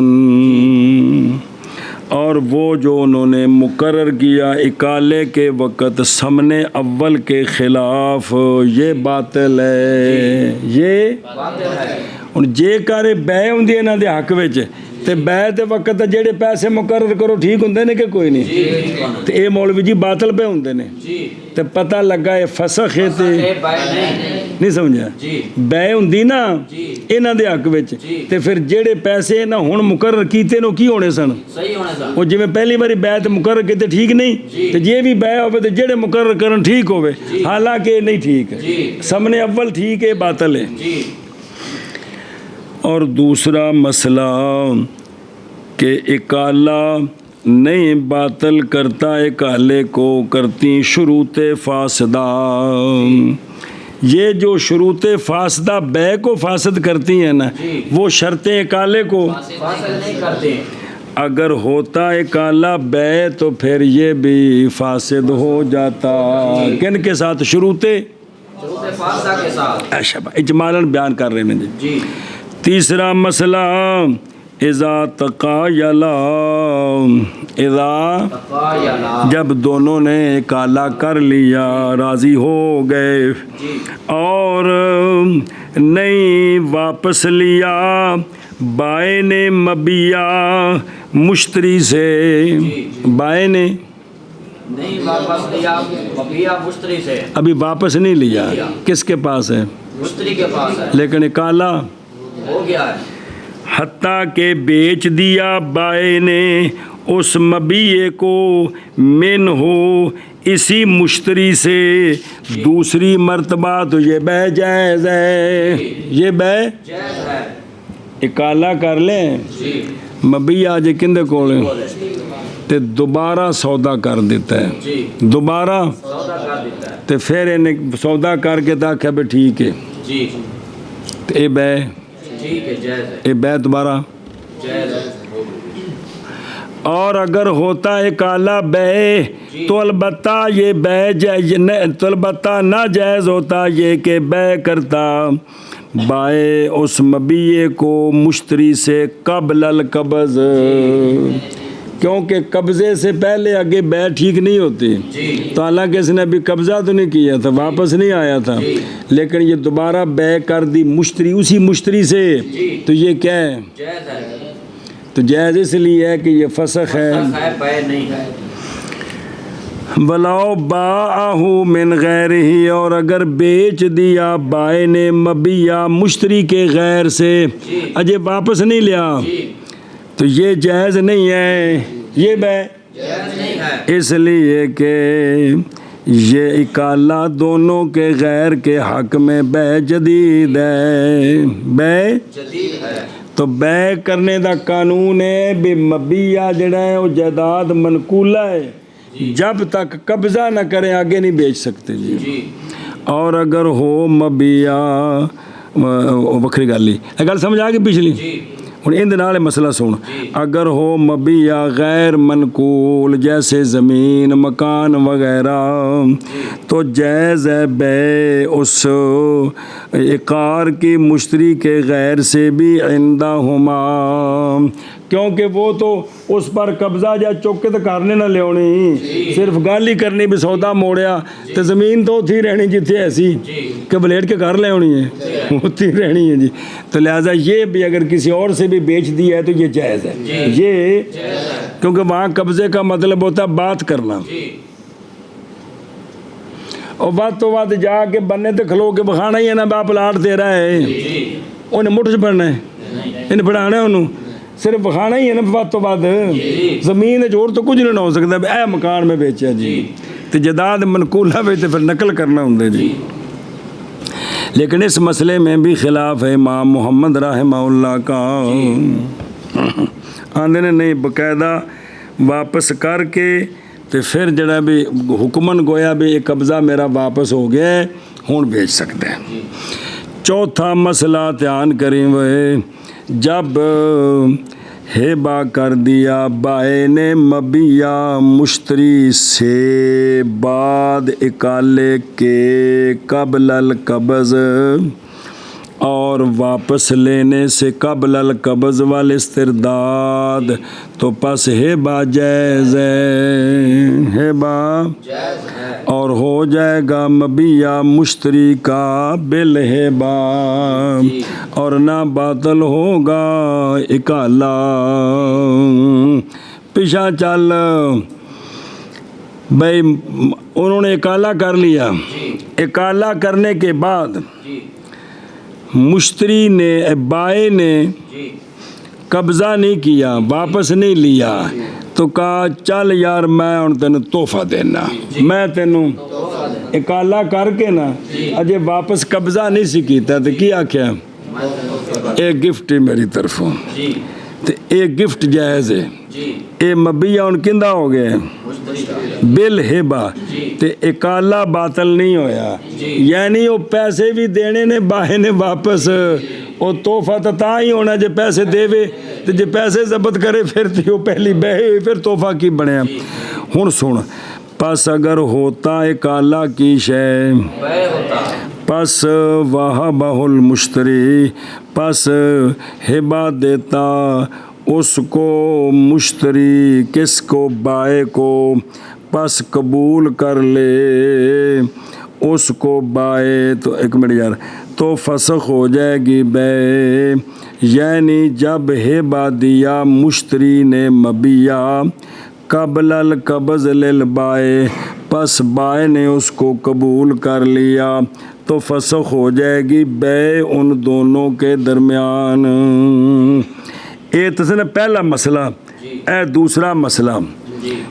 اور وہ جو انہوں نے مقرر کیا اکالے کے وقت سمنے اول کے خلاف یہ باطل ہے. یہ باطل ہے. ہن جے کرے بے ہوندی انہاں دے حق وچ تے بے دے وقت جڑے پیسے مقرر کرو ٹھیک ہوندے نے کہ کوئی نہیں؟ تے اے مولوی جی باطل پہ ہوندے نے. تے پتہ لگا اے فسخ ہے تے نہیں سمجھا. بے ہوندی نا انہاں دے حق وچ تے پھر جڑے پیسے نہ ہن مقرر کیتے نو کی ہونے سن؟ صحیح ہونے سن. وہ جویں پہلی باری بے تے مقرر کیتے ٹھیک نہیں تے جے بھی بے ہوے تے جڑے مقرر کرن ٹھیک ہوے حالانکہ نہیں ٹھیک. سامنے اول ٹھیک ہے باطل ہے. اور دوسرا مسئلہ کہ اکالہ نہیں باطل کرتا اکالے کو کرتی شروط فاسدہ. یہ جو شروط فاسدہ بے کو فاسد کرتی ہیں نا وہ شرطیں اکالے کو فاسد نہیں کرتے. اگر ہوتا اکالہ بے تو پھر یہ بھی فاسد ہو جاتا. کن کے ساتھ؟ شروط فاسدہ کے ساتھ. اچھا اجمالاً بیان کر رہے ہیں جی. تیسرا مسئلہ اذا تقایلا. اذا جب دونوں نے اکالہ کر لیا راضی ہو گئے اور نہیں واپس لیا بائے نے مبیہ مشتری سے. بائے نے نہیں واپس لیا مبیہ مشتری سے. ابھی واپس نہیں لیا. کس کے پاس ہے؟ مشتری کے پاس ہے. لیکن اکالہ ہو گیا ہے. حتیٰ کہ بیچ دیا بائے نے اس مبیع کو من ہو اسی مشتری سے دوسری مرتبہ. تو یہ بے جائز ہے. یہ بے جائز ہے. اکالہ کر لیں مبیع آج کندے کولے تے دوبارہ سودا کر دیتا ہے. دوبارہ سودا کر دیتا ہے. تے پھر انہیں سودا کر کے تاکہ بھئی ٹھیک ہے جی تے اے بے ٹھیک ہے جائز ہے. اے بے دوبارہ جائز ہے. اور اگر ہوتا ہے کالا بے تو البتہ یہ بے تو البتہ ناجائز ہوتا یہ کہ بے کرتا بائے اس مبیع کو مشتری سے قبل القبض. کیونکہ قبضے سے پہلے آگے بے ٹھیک نہیں ہوتی. تو حالانکہ اس نے ابھی قبضہ تو نہیں کیا تھا واپس نہیں آیا تھا لیکن یہ دوبارہ بے کر دی مشتری اسی مشتری سے تو یہ کیا ہے؟ جائز ہے. تو جائز اس لیے ہے کہ یہ فسخ ہے. بے نہیں ہے. ولاؤ باعہ من غیرہ، اور اگر بیچ دیا بائے نے مبیع مشتری کے غیر سے، اجے واپس نہیں لیا، تو یہ جائز نہیں ہے، یہ بے جائز نہیں ہے. اس لیے کہ یہ اکالہ دونوں کے غیر کے حق میں بے جدید ہے، بے جدید ہے. تو بے کرنے دا قانون ہے بھی مبیع جڑا ہے وہ جائیداد منقولہ ہے، جب تک قبضہ نہ کریں آگے نہیں بیچ سکتے جی. جی اور اگر ہو مبیع وکری گل ہی یہ گل سمجھ آ گئی پچھلی. جی ہوں اندر نال مسئلہ سن، اگر ہو مبیع غیر منقول جیسے زمین مکان وغیرہ تو جائز ہے بے اس عقار کی مشتری کے غیر سے بھی عندہما، کیونکہ وہ تو اس پر قبضہ جا چک کے تو کرنے نہ لیونی، صرف گل ہی کرنی بھی سودا موڑیا تو زمین تو اتھی رہنی جتھے ایسی کہ بلیٹ کے گھر لے ہونی ہے، اتھی رہنی ہے جی. تو لہٰذا یہ بھی اگر کسی اور سے بھی بیچ دیا ہے تو یہ جائز ہے، یہ کیونکہ وہاں قبضے کا مطلب ہوتا ہے بات کرنا، اور ود تو ود جا کے بننے تے کھلو کے بخانا ہی ہے نا با پلاٹ تیرا ہے، انہیں مٹھ چ پڑنا ہے، انہیں پڑھانا ہے، انہوں صرف بخانا ہی ہے نا ود تو ود. زمین جوڑ تو کچھ نہیں ہو سکتا اے مکان میں بیچیا جی، تو جائیداد منقولہ میں پھر نقل کرنا ہوں جی. لیکن اس مسئلے میں بھی خلاف ہے امام محمد رحمہ اللہ کا، آندے نے نہیں باقاعدہ واپس کر کے تو پھر جڑا بھی حکمن گویا بھی یہ قبضہ میرا واپس ہو گیا ہے ہوں بیچ سکتے ہیں. چوتھا مسئلہ دھیان کریں وہ جب ہیبا کر دیا بائے نے مبیع مشتری سے بعد اکالے کے قبل القبض، اور واپس لینے سے قبل القبض والاسترداد، تو پس ہیبا جائز ہے، ہیبا اور ہو جائے گا مبیع مشتری کا بالہیبا، اور نہ باطل ہوگا اکالہ. پیچھا چل بھائی انہوں نے اکالہ کر لیا، اکالہ کرنے کے بعد مشتری نے بائے نے قبضہ نہیں کیا، واپس نہیں لیا، تو کہا چل یار میں ہن تینوں تحفہ دینا، میں تینوں اکالہ کر کے نا اجے واپس قبضہ نہیں سی کیتا تو کی آکھیا ایک گفٹ ہے میری طرفوں، تو ایک گفٹ جائز ہے، اے مبیع ہن کیندا ہو گئے بالہبا، تے اکالہ باطل نہیں ہویا، یعنی وہ پیسے بھی دینے نے باہے نے واپس، وہ تحفہ تا ہی ہونا جے پیسے دے وے، تے جے پیسے ضبط کرے پھر تے وہ پہلی بہے ہوئی پھر تحفہ کی بنیا. ہن سن پس اگر ہوتا اکالہ کی شے پس وہبہ المشتری، پس ہبہ دیتا اس کو مشتری، کس کو بائے کو، پس قبول کر لے اس کو بائے، تو ایک منٹ یار، تو فسخ ہو جائے گی بے، یعنی جب ہبہ دیا مشتری نے مبیع قبل القبض للبائے، پس بائے نے اس کو قبول کر لیا، تو فسخ ہو جائے گی بے ان دونوں کے درمیان. اے تسنے پہلا مسئلہ، اے دوسرا مسئلہ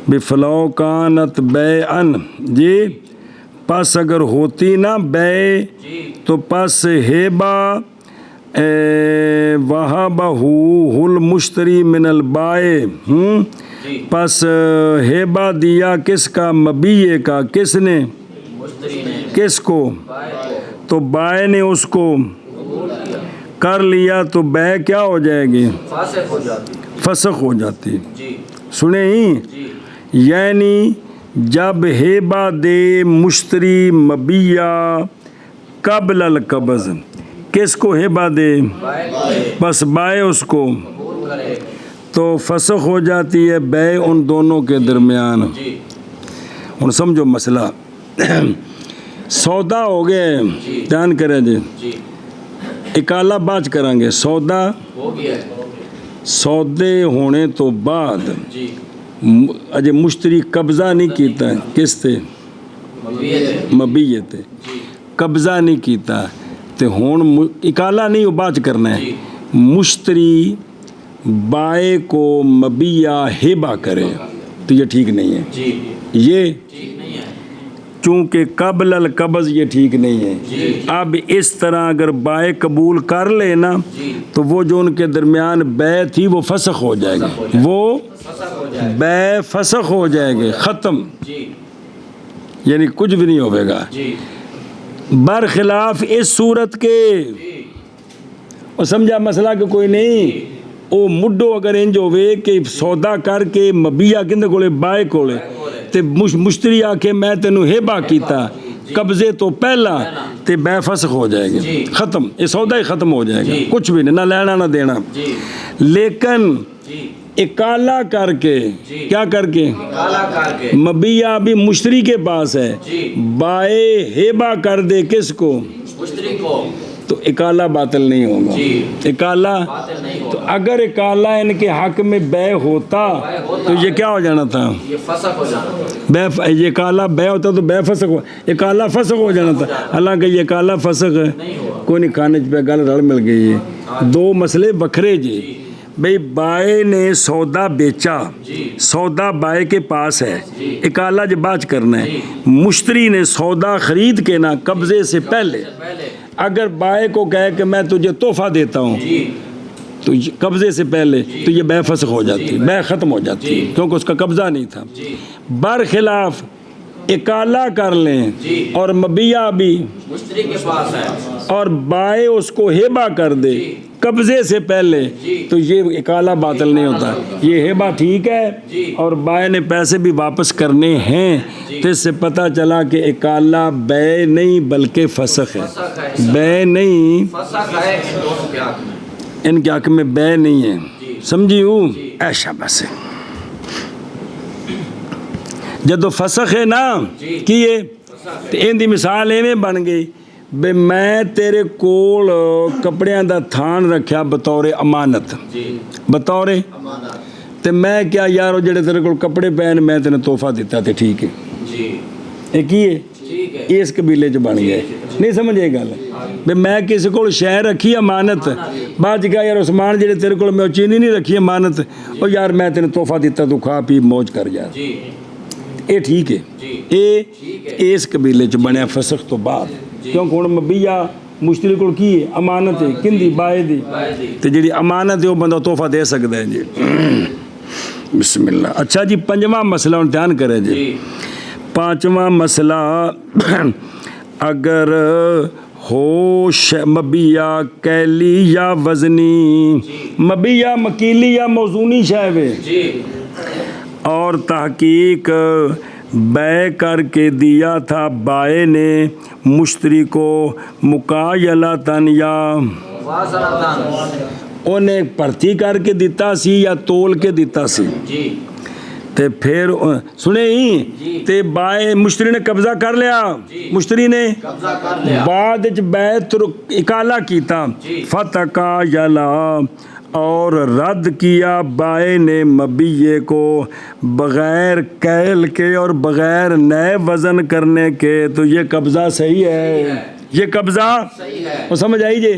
بفلو کانت بیعن جی، پس اگر ہوتی نا بے تو پس ہیبا وہبہ المشتری من البائے، پس ہیبا دیا کس کا مبیع کا، کس نے، کس کو، تو بائے نے اس کو کر لیا، تو بے کیا ہو جائے گی، فسخ ہو جاتی. سنیں ہی یعنی جب ہیبہ دے مشتری مبیع قبل القبض، کس کو ہیبہ دے، بس بائے اس کو، تو فسخ ہو جاتی ہے بے ان دونوں کے درمیان. ہن سمجھو مسئلہ، سودا ہو گئے، دھیان کریں جی، اکالہ بات کریں گے، سودا سودے ہونے تو بعد جی اجے مشتری قبضہ نہیں کیتا کس تے مبیت تے جی قبضہ نہیں کیتا تے ہون اکالا نہیں وہ بات کرنا ہے. مشتری بائے کو مبیہ ہیبہ کرے تو یہ ٹھیک نہیں ہے. جی یہ ٹھیک نہیں ہے. چونکہ قبل القبض یہ ٹھیک نہیں ہے. اب اس طرح اگر بائے قبول کر لے نا تو وہ جو ان کے درمیان بے تھی وہ فسخ ہو جائے گی. وہ بے فسخ ہو جائے گی, ختم, جی یعنی کچھ بھی نہیں ہوئے گا. جی برخلاف اس صورت کے اور سمجھا مسئلہ کہ کوئی نہیں او مڈو اگر انج ہوئے کہ سودا کر کے مبیہ کندے کولے بائے کولے تے مشتری آ کے میں تینوں ہیبہ کیتا قبضے تو پہلا تے بے فسخ ہو جائے گی, ختم, یہ سودا ہی ختم ہو جائے گا, کچھ بھی نہیں, نہ لینا نہ دینا. لیکن اکالا کر کے کیا کر کے مبیہ بھی مشتری کے پاس ہے, بائے ہیبہ کر دے کس کو, مشتری کو, تو اکالا باطل نہیں ہوگا. اکالا تو اگر اکالا ان کے حق میں بے ہوتا تو یہ کیا ہو جانا تھا, یہ فسخ ہو جانا. یہ اکالا بے ہوتا تو بے فسخ ہو, اکالا فسخ ہو جانا تھا. حالانکہ یہ اکالا فسخ ہے کوئی نہیں, کھانے پہ گل رل مل گئی ہے. دو مسئلے وکھرے جی. بھئی بائے نے سودا بیچا, سودا بائے کے پاس ہے, اکالا جو بات کرنا ہے. مشتری نے سودا خرید کے نا قبضے سے پہلے اگر بائے کو کہے کہ میں تجھے تحفہ دیتا ہوں تو قبضے سے پہلے تو یہ بے فسخ ہو جاتی, بے ختم ہو جاتی, کیونکہ اس کا قبضہ نہیں تھا. برخلاف اکالا کر لیں اور مبیہ بھی مشتری کے پاس ہے اور بائے اس کو ہیبہ کر دے قبضے سے پہلے تو یہ اکالا باطل نہیں ہوتا. یہ ہیبہ ٹھیک ہے اور بائے نے پیسے بھی واپس کرنے ہیں, تو اس سے پتہ چلا کہ اکالا بے نہیں بلکہ فسخ ہے. بے نہیں, فسخ ہے ان دونوں کے حق میں, ان کے حق میں بے نہیں ہے. سمجھی ہوں ایشا بس ہے. جدو فسخ ہے نا کیے تو ان دی مثال ایویں بن گئی بے میں تیرے کول کپڑیاں دا تھان رکھیا بطور امانت, بطور تے میں کیا یارو جڑے تیرے کول کپڑے پہن میں تینے تحفہ دیتا تے ٹھیک ہے, یہ کی ہے اس قبیلے چ بن گئے. نہیں سمجھے گل بے میں کسی کول شے رکھی امانت, بعد کہا یار عثمان جڑے تیرے کول میں چینی نہیں رکھی امانت, اور یار میں تینے تحفہ دیتا تو کھا پی موج کر جا, یہ ٹھیک ہے. یہ اس قبیلے چ بنیا فسخ تو بعد, کیونکہ ہن مبیہ مشتری کول کی ہے امانت ہے, کندی بائے دی, تے جڑی امانت ہے وہ بندہ تحفہ دے سکدا ہے. جی بسم اللہ. اچھا جی پنجواں مسئلہ ہن دھیان کرے جی. پانچواں مسئلہ اگر ہو مبیہ کیلی یا وزنی, مبیہ مکیلی یا موزونی شے وے اور تحقیق بے کر کے دیا تھا بائے نے مشتری کو مکایلتاً یا انہیں پرتی کر کے دیتا سی یا تول کے دیتا سی, تے پھر سنے ہی تے بائے مشتری نے قبضہ کر لیا, مشتری نے بعد بیت اکالا کیتا, فتقا یلا اور رد کیا بائے نے مبیے کو بغیر کیل کے اور بغیر نئے وزن کرنے کے, تو یہ قبضہ صحیح ہے, یہ قبضہ وہ سمجھ آئی جی.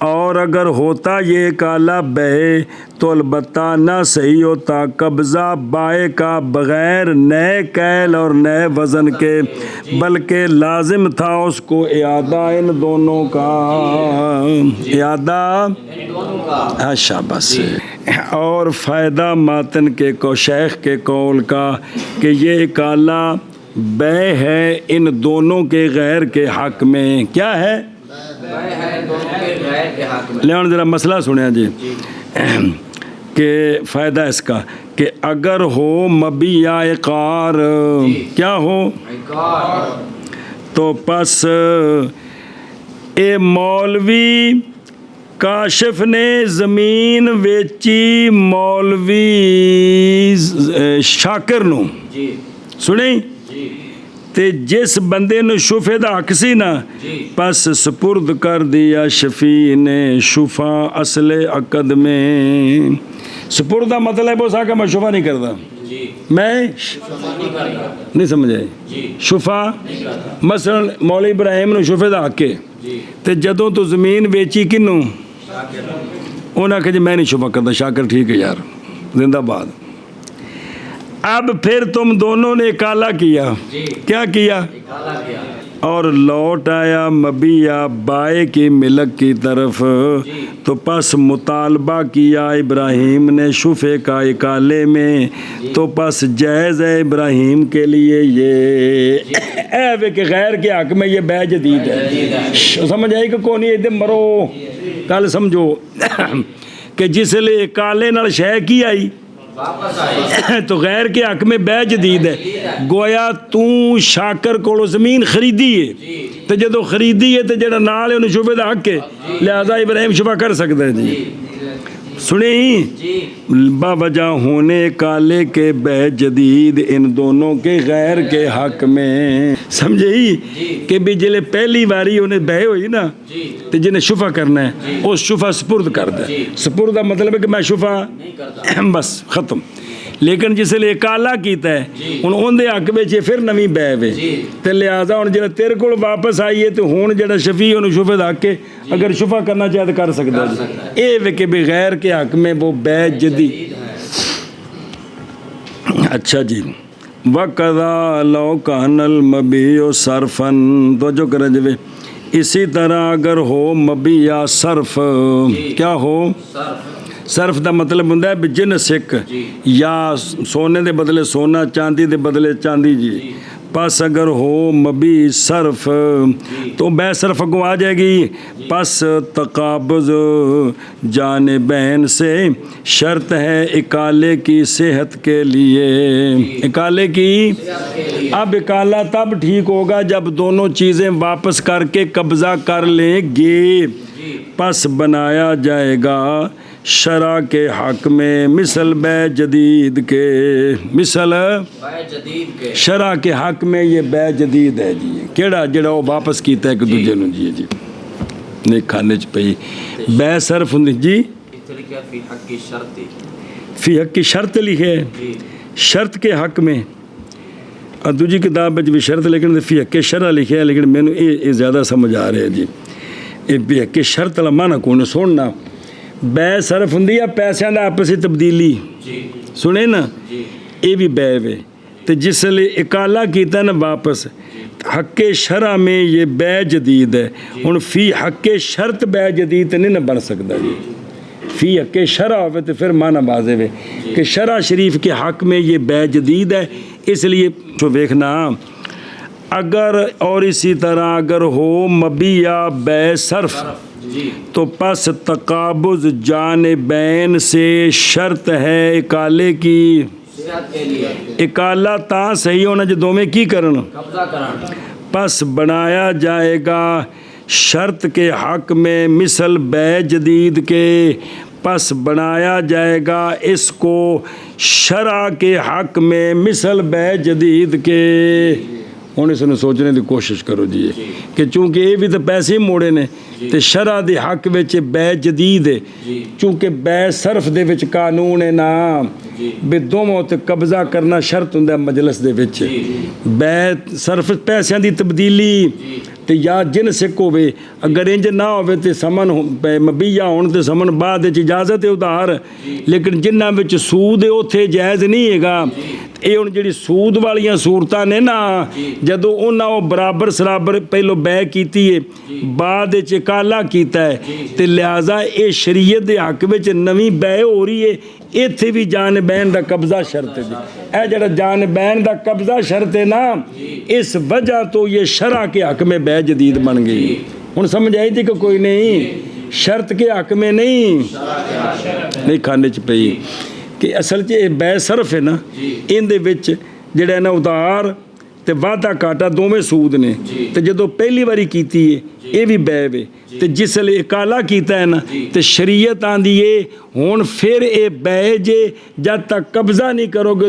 اور اگر ہوتا یہ کالا بے تو البتہ نہ صحیح ہوتا قبضہ بائے کا بغیر نئے کیل اور نئے وزن کے, بلکہ لازم تھا اس کو اعادہ ان دونوں کا, اعادہ اچھا بس. اور فائدہ ماتن کے کو شیخ کے قول کا کہ یہ کالا بے ہے ان دونوں کے غیر کے حق میں, کیا ہے لیون ذرا مسئلہ سنیا جی کہ فائدہ اس کا کہ اگر ہو مبیہ عقار, کیا ہو تو پس اے مولوی کاشف نے زمین ویچی مولوی شاکر نو, سنیں تے جس بندے نو شفے دا حق سی نا پس سپرد کر دیا شفیع نے شفا اصل عقد میں. سپرد دا مطلب ہو سکا میں شفا نہیں کرتا, میں نہیں سمجھے. شفا مثلا مولا ابراہیم نو شفے دا حق ہے تے جدوں تو زمین ویچی کنوں انہاں کہ جی میں نہیں شفا کرتا. شاکر ٹھیک ہے یار, زندہ باد. اب پھر تم دونوں نے اکالا کیا, کیا کیا, اور لوٹ آیا مبیہ بائے کی ملک کی طرف, تو پس مطالبہ کیا ابراہیم نے شفے کا اکالے میں, تو پس جائز ہے ابراہیم کے لیے یہ اے کہ غیر کے حق میں یہ بے جدید ہے. سمجھ آئی کہ کون یہ مرو کل سمجھو کہ جس لیے اکالے نال شے کی آئی تو غیر کے حق میں بے جدید ہے. گویا تو شاکر کو زمین خریدی ہے تو جدو خریدی ہے تو جڑا نال ہے انہوں شفے دا حق ہے, لہذا ابراہیم شفا کر سکتا ہے. جی سنے ہی باوجہ ہونے کالے کے بے جدید ان دونوں کے غیر کے حق میں. سمجھے ہی کہ بھی جلے پہلی باری انہیں بے ہوئی نا تو جنہیں شفا کرنا ہے اس شفا سپرد کر دے. سپرد کا مطلب ہے کہ میں شفا بس ختم. لیکن جس لیے اکالا کیتا ہے ان دے حق وچ پھر نویں بے وے تے لہذا ہن جڑا تیرے کول واپس آئی ہے تے ہن جڑا شفیع انہوں شفے دا حق ہے, اگر شفا کرنا چاہے تو کر سکتا ہے. اے وے کہ بغیر کے حق میں وہ بے جدید. اچھا جی وَقَذَا لَوْ كَانَ الْمَبِيُّ صَرْفًا, توجہ کریں جی. اسی طرح اگر ہو مبیہ صرف, کیا ہو صرف دا مطلب ہوندا ہے جنس ایک یا سونے دے بدلے سونا, چاندی دے بدلے چاندی. جی پس اگر ہو مبی صرف تو بے صرف کو آ جائے گی. پس تقابض جانبین سے شرط ہے اکالے کی صحت کے لیے. اکالے کی اب اکالا تب ٹھیک ہوگا جب دونوں چیزیں واپس کر کے قبضہ کر لیں گے. پس بنایا جائے گا شرع کے حق میں مثل بے جدید کے, مثل شرع کے حق میں یہ بے جدید ہے. جی کیڑا جڑا وہ واپس کیتا ہے ایک دوجے نوں. جی جی نہیں کھانے چ پئی بے صرف ہوں. جی فی حق کی شرط لکھے, شرط کے حق میں. اور دوسری کتاب بھی شرط لیکن فی حق کے شرع لکھے ہے, لیکن مینوں یہ زیادہ سمجھ آ رہے. جی یہ فی حق کے شرط والا معنی کون سننا. بے صرف ہوں پیسوں کا آپس تبدیلی, سنے نا, یہ بھی بے وے. تو جس لیے اکالا کیتا نا واپس, حق شرع میں یہ بے جدید ہے. ہن فی حق شرط بے جدید نہیں نہ بن سکتا. جی فی حق شرع ہوئے تو پھر معنی واضح ہے کہ شرع شریف کے حق میں یہ بے جدید ہے. اس لیے تو دیکھنا اگر اور اسی طرح اگر ہو مبیہ بے صرف تو پس تقابض جانبین سے شرط ہے اکالے کی. اکالا تا صحیح ہونا جو دو میں کی کرن, پس بنایا جائے گا شرط کے حق میں مثل بے جدید کے. پس بنایا جائے گا اس کو شرع کے حق میں مثل بے جدید کے. ہوں اس نے سوچنے کی کوشش کرو جی کہ چونکہ یہ بھی تو پیسے ہی موڑے نے تو شرع دے حق وچ بے جدید ہے. چونکہ بے صرف دے وچ قانون ہے نا بے دوواں تے قبضہ کرنا شرط ہوندا مجلس دے وچ. بے صرف پیسیاں دی تبدیلی تے یا جنس ایک ہوے, اگر انج نہ ہوے تے سمن مبیہ ہون تے سمن بعد وچ اجازت ہے ادھار, لیکن جنہاں وچ سود ہے اوتھے جائز نہیں ہے گا. یہ ہوں جڑی سود والیاں صورتاں نے نا جدو انہاں وہ برابر سرابر پہلو بے کیتی ہے بعد وچ اکالا کیتا ہے تے لہذا یہ شریعت دے حق وچ نویں بے ہو رہی ہے. ایتھے بھی جانبین دا قبضہ شرط ہے. اے جڑا جانبین دا قبضہ شرط ہے نا اس وجہ تو یہ شرع کے حق میں بے جدید بن گئی. ہن سمجھ آئی تھی کہ کوئی نہیں, شرط کے حق میں نہیں کھانے چ پئی کہ اصل چ بے صرف ہے نا ان دے وچ جڑا نا ادھار ਤੇ ਵਾਧਾ ਘਾਟਾ ਦੋਵੇਂ ਸੂਦ ਨੇ ਤੇ ਜਦੋਂ ਪਹਿਲੀ ਵਾਰੀ ਕੀਤੀ ਹੈ ਇਹ ਵੀ ਬੈ ਵੇ ਤੇ ਜਿਸ ਲਈ ਇਕਾਲਾ ਕੀਤਾ ਹੈ ਨਾ ਤੇ ਸ਼ਰੀਅਤ ਆਂਦੀ ਏ ਹੁਣ ਫਿਰ ਇਹ ਬੈ ਜੇ ਜਦ ਤੱਕ ਕਬਜ਼ਾ ਨਹੀਂ ਕਰੋਗੇ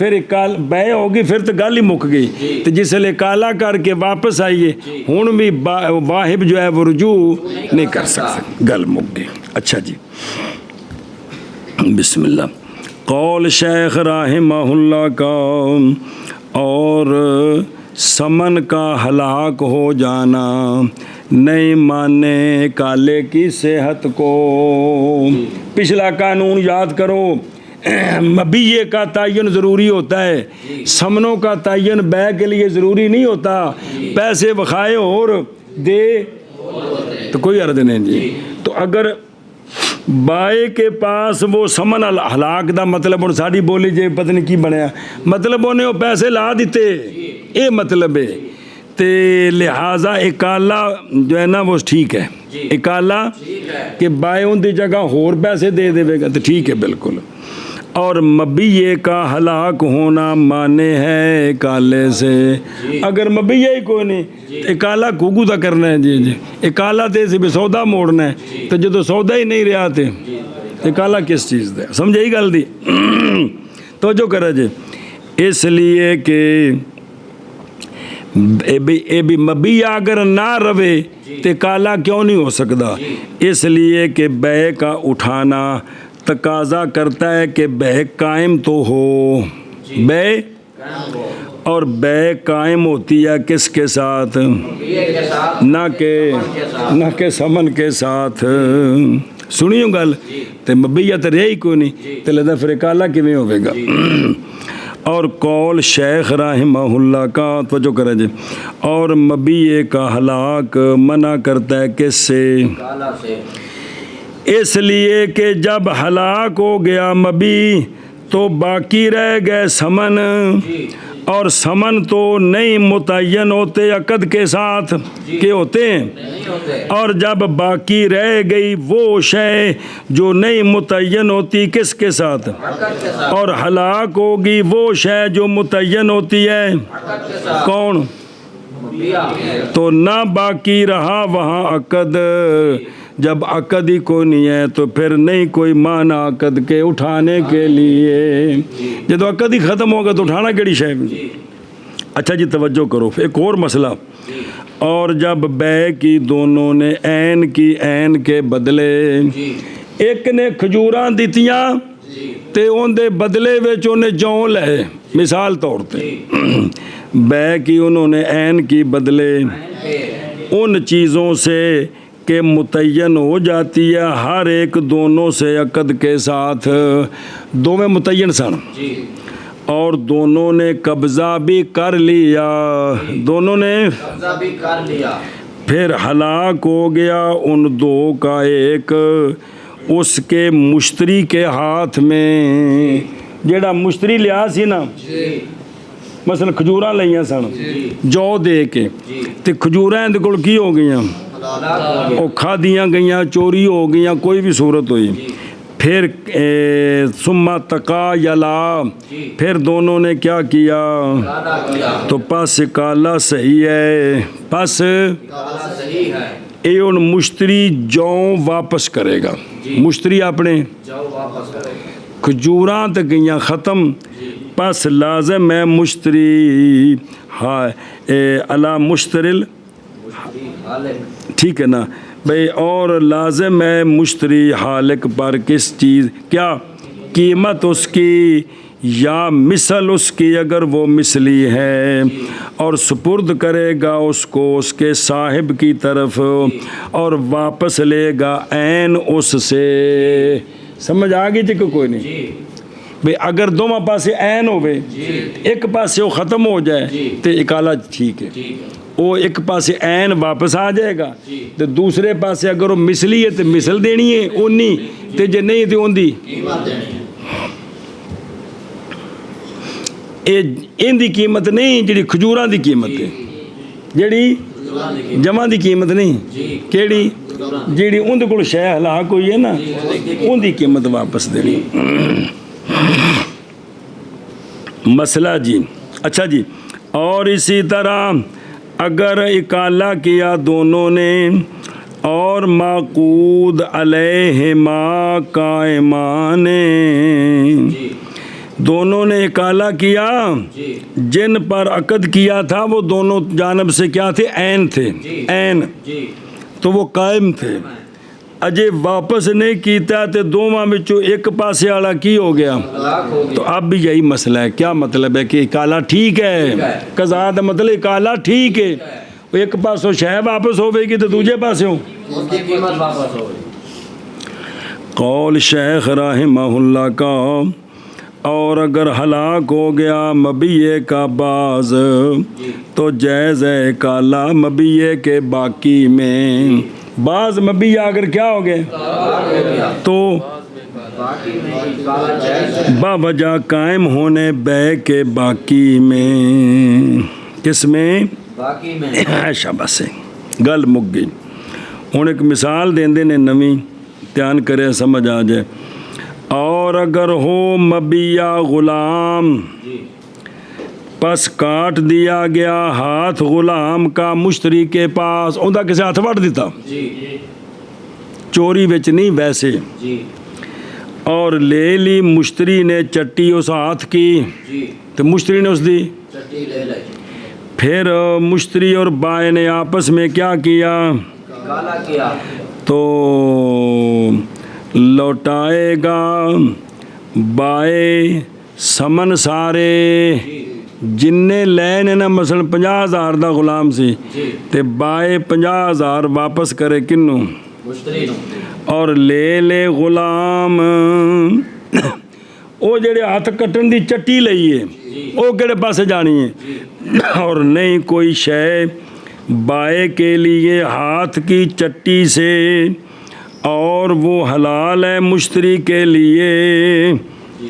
پھر بے ہوگی پھر تو گل ہی مک گئی تو جس لئے کالا کر کے واپس آئیے ہوں بھی واہب جو ہے وہ رجوع نہیں کر سکتے گل مک گئی اچھا جی بسم اللہ قول شیخ رحمہ اللہ کا اور سمن کا ہلاک ہو جانا نہیں مانے کالے کی صحت کو پچھلا قانون یاد کرو مبیے کا تعین ضروری ہوتا ہے سمنوں کا تعین بے کے لیے ضروری نہیں ہوتا پیسے بخائے اور دے تو کوئی عرض نہیں جی تو اگر بائے کے پاس وہ سمن ہلاک دا مطلب ہوں ساری بولی جی پتہ نہیں کی بنیا مطلب انہیں وہ پیسے لا دیتے یہ مطلب ہے تے لہٰذا اکالا جو ہے نا وہ ٹھیک ہے اکالا کہ بائے ان دی جگہ اور پیسے دے دے گا تو ٹھیک ہے بالکل اور مبیے کا ہلاک ہونا مانے ہے اکالے سے اگر مبیہ ہی کوئی نہیں اکالا کوگو دا کرنا ہے جی جی اکالا تے سے بھی سودا موڑنا ہے تو جدو سودا ہی نہیں رہا تے اکالا کس چیز دے سمجھے گل دی تو جو کرے جی اس لیے کہ اے بھی مبیہ اگر نہ روے تو کالا کیوں نہیں ہو سکتا اس لیے کہ بے کا اٹھانا تقاضا کرتا ہے کہ بے قائم تو ہو بے اور بے قائم ہوتی ہے کس کے ساتھ نہ کہ سمن کے ساتھ سنیو گل تو مبیہ تو رہی کوئی نہیں تو لہذا پھر کالا کیویں ہوے گا اور قول شیخ رحمہ اللہ کا توجہ کریں جی اور مبیہ کا ہلاک منع کرتا ہے کس سے اس لیے کہ جب ہلاک ہو گیا مبی تو باقی رہ گئے سمن اور سمن تو نہیں متعین ہوتے عقد کے ساتھ کے ہوتے ہیں اور جب باقی رہ گئی وہ شے جو نہیں متعین ہوتی کس کے ساتھ اور ہلاک ہوگی وہ شے جو متعین ہوتی ہے کون تو نہ باقی رہا وہاں عقد جب عقد ہی کوئی نہیں ہے تو پھر نہیں کوئی معنی عقد کے اٹھانے کے لیے جب عقد ہی ختم ہوگا تو اٹھانا کیڑی شے اچھا جی توجہ کرو ایک اور مسئلہ اور جب بے کی دونوں نے عین کی عین کے بدلے ایک نے کھجوراں دتیاں تے ان دے بدلے وچ انہیں جوں لے مثال طور تے بے کی انہوں نے عین کی بدلے ان چیزوں سے کہ متعین ہو جاتی ہے ہر ایک دونوں سے عقد کے ساتھ دو میں متعین سن اور دونوں نے قبضہ بھی کر لیا دونوں نے قبضہ بھی کر لیا پھر ہلاک ہو گیا ان دو کا ایک اس کے مشتری کے ہاتھ میں جیڑا مشتری لیا سی نا مثلا کھجوراں لئیاں سن جو دے کے تے کھجوراں دے کول کی ہو گئیاں وہ کھا دیاں گئیاں چوری ہو گئیاں کوئی بھی صورت ہوئی پھر ثم تقا یلا پھر دونوں نے کیا کیا تو پس کالا صحیح ہے پس اے ان مشتری جوں واپس کرے گا مشتری اپنے کھجوراں تے گئیاں ختم پس لازم ہے مشتری علی مشترل ٹھیک ہے نا بھئی اور لازم ہے مشتری حالق پر کس چیز کیا قیمت اس کی یا مثل اس کی اگر وہ مثلی ہے اور سپرد کرے گا اس کو اس کے صاحب کی طرف اور واپس لے گا عین اس سے سمجھ آگئی تھی کہ کوئی نہیں بھئی اگر دونوں پاسے عین ہوئے ایک پاسے وہ ختم ہو جائے تو اکالا ٹھیک ہے وہ ایک پاسے عین واپس آ جائے گا تو دوسرے پاسے اگر وہ مثلی ہے تو مثل دینی ہے اونی تو جے نہیں تو ان دی ان دی قیمت نہیں جڑی کھجوراں دی قیمت ہے جڑی جمع دی قیمت نہیں کیڑی جڑی ان دے کول شے ہلاک ہوئی ہے نا ان دی قیمت واپس دینی مسئلہ جی اچھا جی اور اسی طرح اگر اکالا کیا دونوں نے اور معقود علیہما قائمان دونوں نے اکالا کیا، جی جن پر عقد کیا تھا وہ دونوں جانب سے کیا تھے؟ عین تھے، جی عین، جی تو وہ قائم تھے۔ اجے واپس نہیں کیتا تے دوواں وچوں ایک پاسے والا کی ہو گیا؟ طلاق ہو تو گیا۔ اب بھی یہی مسئلہ ہے، کیا مطلب ہے کہ اکالا ٹھیک ہے؟ قضا دا مطلب اکالا ٹھیک ہے، ایک پاسوں شے واپس ہوے گی تو دوجے پاسوں اس کی قیمت واپس ہو گئی۔ قول شیخ رحمہ اللہ کا، اور اگر ہلاک ہو گیا مبیے کا باز تو جائز ہے اکالا مبیے کے باقی میں۔ بعض مبیہ اگر کیا ہو گئے طلاق ہو گیا تو باقی میں اکالا جائز ہے۔ باوجہ قائم ہونے بے کے باقی میں، کس میں؟ باقی میں شاباش، گل مک گئی۔ ہوں ایک مثال دیندے نے نویں، دھیان کرے سمجھ آ جائے۔ اور اگر ہو مبیہ غلام جی پس کاٹ دیا گیا ہاتھ غلام کا مشتری کے پاس، اوندا کسے ہاتھ وڑ دیتا، جی چوری وچ نہیں ویسے، جی اور لے لی مشتری نے چٹی اس ہاتھ کی، جی تو مشتری نے اس دی، چٹی لے لے پھر مشتری اور بائے نے آپس میں کیا کیا؟ اکالا کیا۔ تو لوٹائے گا بائے سمن سارے، جن نے لے نے نا مثلا 50,000 دا غلام سی جی تے بائے 50,000 واپس کرے کنوں؟ مشتری نو۔ اور لے غلام او جڑے ہاتھ کٹن دی چٹی لئیے او کہڑے پاسے جانی ہے؟ اور نہیں کوئی شے بائے کے لیے ہاتھ کی چٹی سے، اور وہ حلال ہے مشتری کے لیے،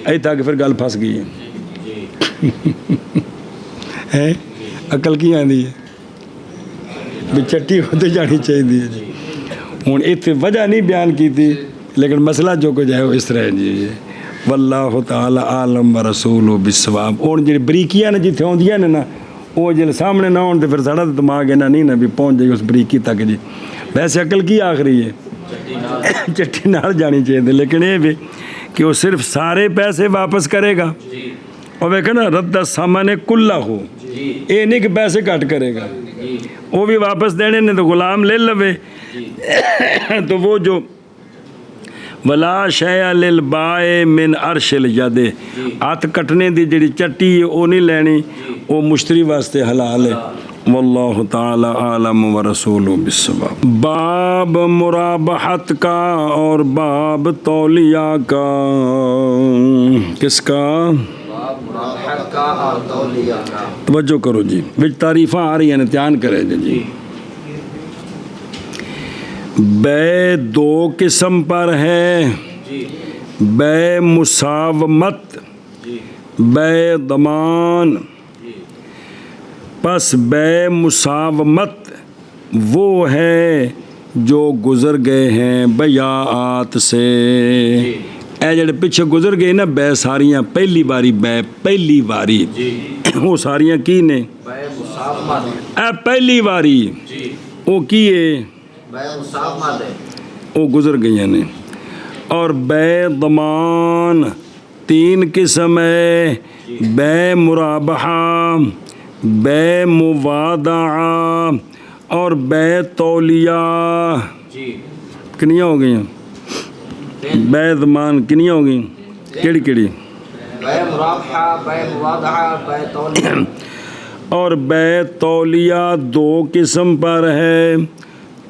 اے تاکہ پھر گل پھنس گئی ہے۔ عقل کی آندی ہے بھی چٹی ہوتے جانی چاہیے جی۔ ہوں اتنے وجہ نہیں بیان کی تھی، لیکن مسئلہ جو کچھ ہے وہ اس طرح ہے جی۔ واللہ تعالی عالم و رسول بالصواب۔ ہوں جی بریکیاں نے جتنے آدیاں نے نا وہ جل سامنے نہ ہون تو پھر ساڑا تو دماغ اینا نہیں نا بھی پہنچ جائے اس بریکی تک جی۔ ویسے عقل کی آخری ہے؟ چٹی نال جانی چاہیے، لیکن یہ بھی کہ وہ صرف سارے پیسے واپس کرے گا، اور وہ نا رد سامان کلہ ہو، یہ نہیں کہ پیسے کٹ کرے گا، وہ بھی واپس دینے نے تو غلام لے لوے۔ تو وہ جو ولا شیء للبائے من عرش الید، ہاتھ کٹنے دی جڑی چٹی ہے وہ نہیں لینی، وہ مشتری واسطے حلال ہے۔ واللہ تعالی عالم و رسول بالصواب۔ باب مرابحت کا اور باب تولیہ کا، کس کا؟ باب مرابحت کا اور تولیہ کا۔ توجہ کرو جی، وچ تعریفاں آ رہی ہیں، دھیان کرے جی۔ بے دو قسم پر ہے، بے مساومت، بے ضمان۔ پس بے مساومت وہ ہے جو گزر گئے ہیں بیعات سے، اے جڑے پیچھے گزر گئے نا بے ساریاں پہلی باری، بے پہلی باری وہ ساریاں کی نے؟ بے مساومت۔ اے پہلی باری وہ کی ہے؟ بے مساومت ہے، وہ گزر گئی نے۔ اور بے ضمان 3 قسم ہے، بے مرابحہ، بے موادعہ اور بے تولیہ۔ کنیاں ہو گئی ہیں؟ بے ضمان کنیاں ہو گئی؟ کیڑی کیڑی؟ بے مرابحہ، بے موادعہ، بے تولیہ۔ اور بے تولیہ 2 قسم پر ہے،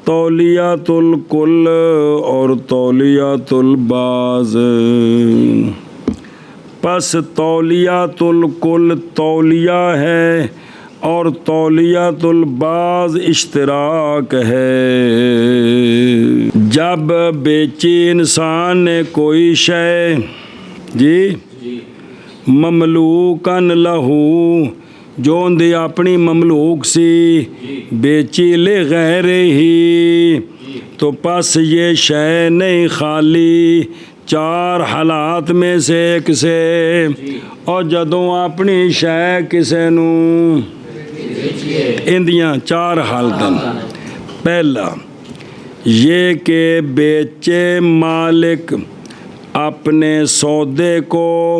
تولیۃ الکل اور تولیۃ البعض۔ پس تولیۃ الکل تولیہ ہے اور تولیۃ البعض اشتراک ہے۔ جب بیچی انسان نے کوئی شے جی مملوکن لہو، جو اندی اپنی مملوک سی، بیچی لے غیر ہی، تو پس یہ شے نہیں خالی 4 حالات میں سے ایک سے۔ اور جدوں اپنی شے کسے نو اندیاں 4 حالتاں، پہلا یہ کہ بیچے مالک اپنے سودے کو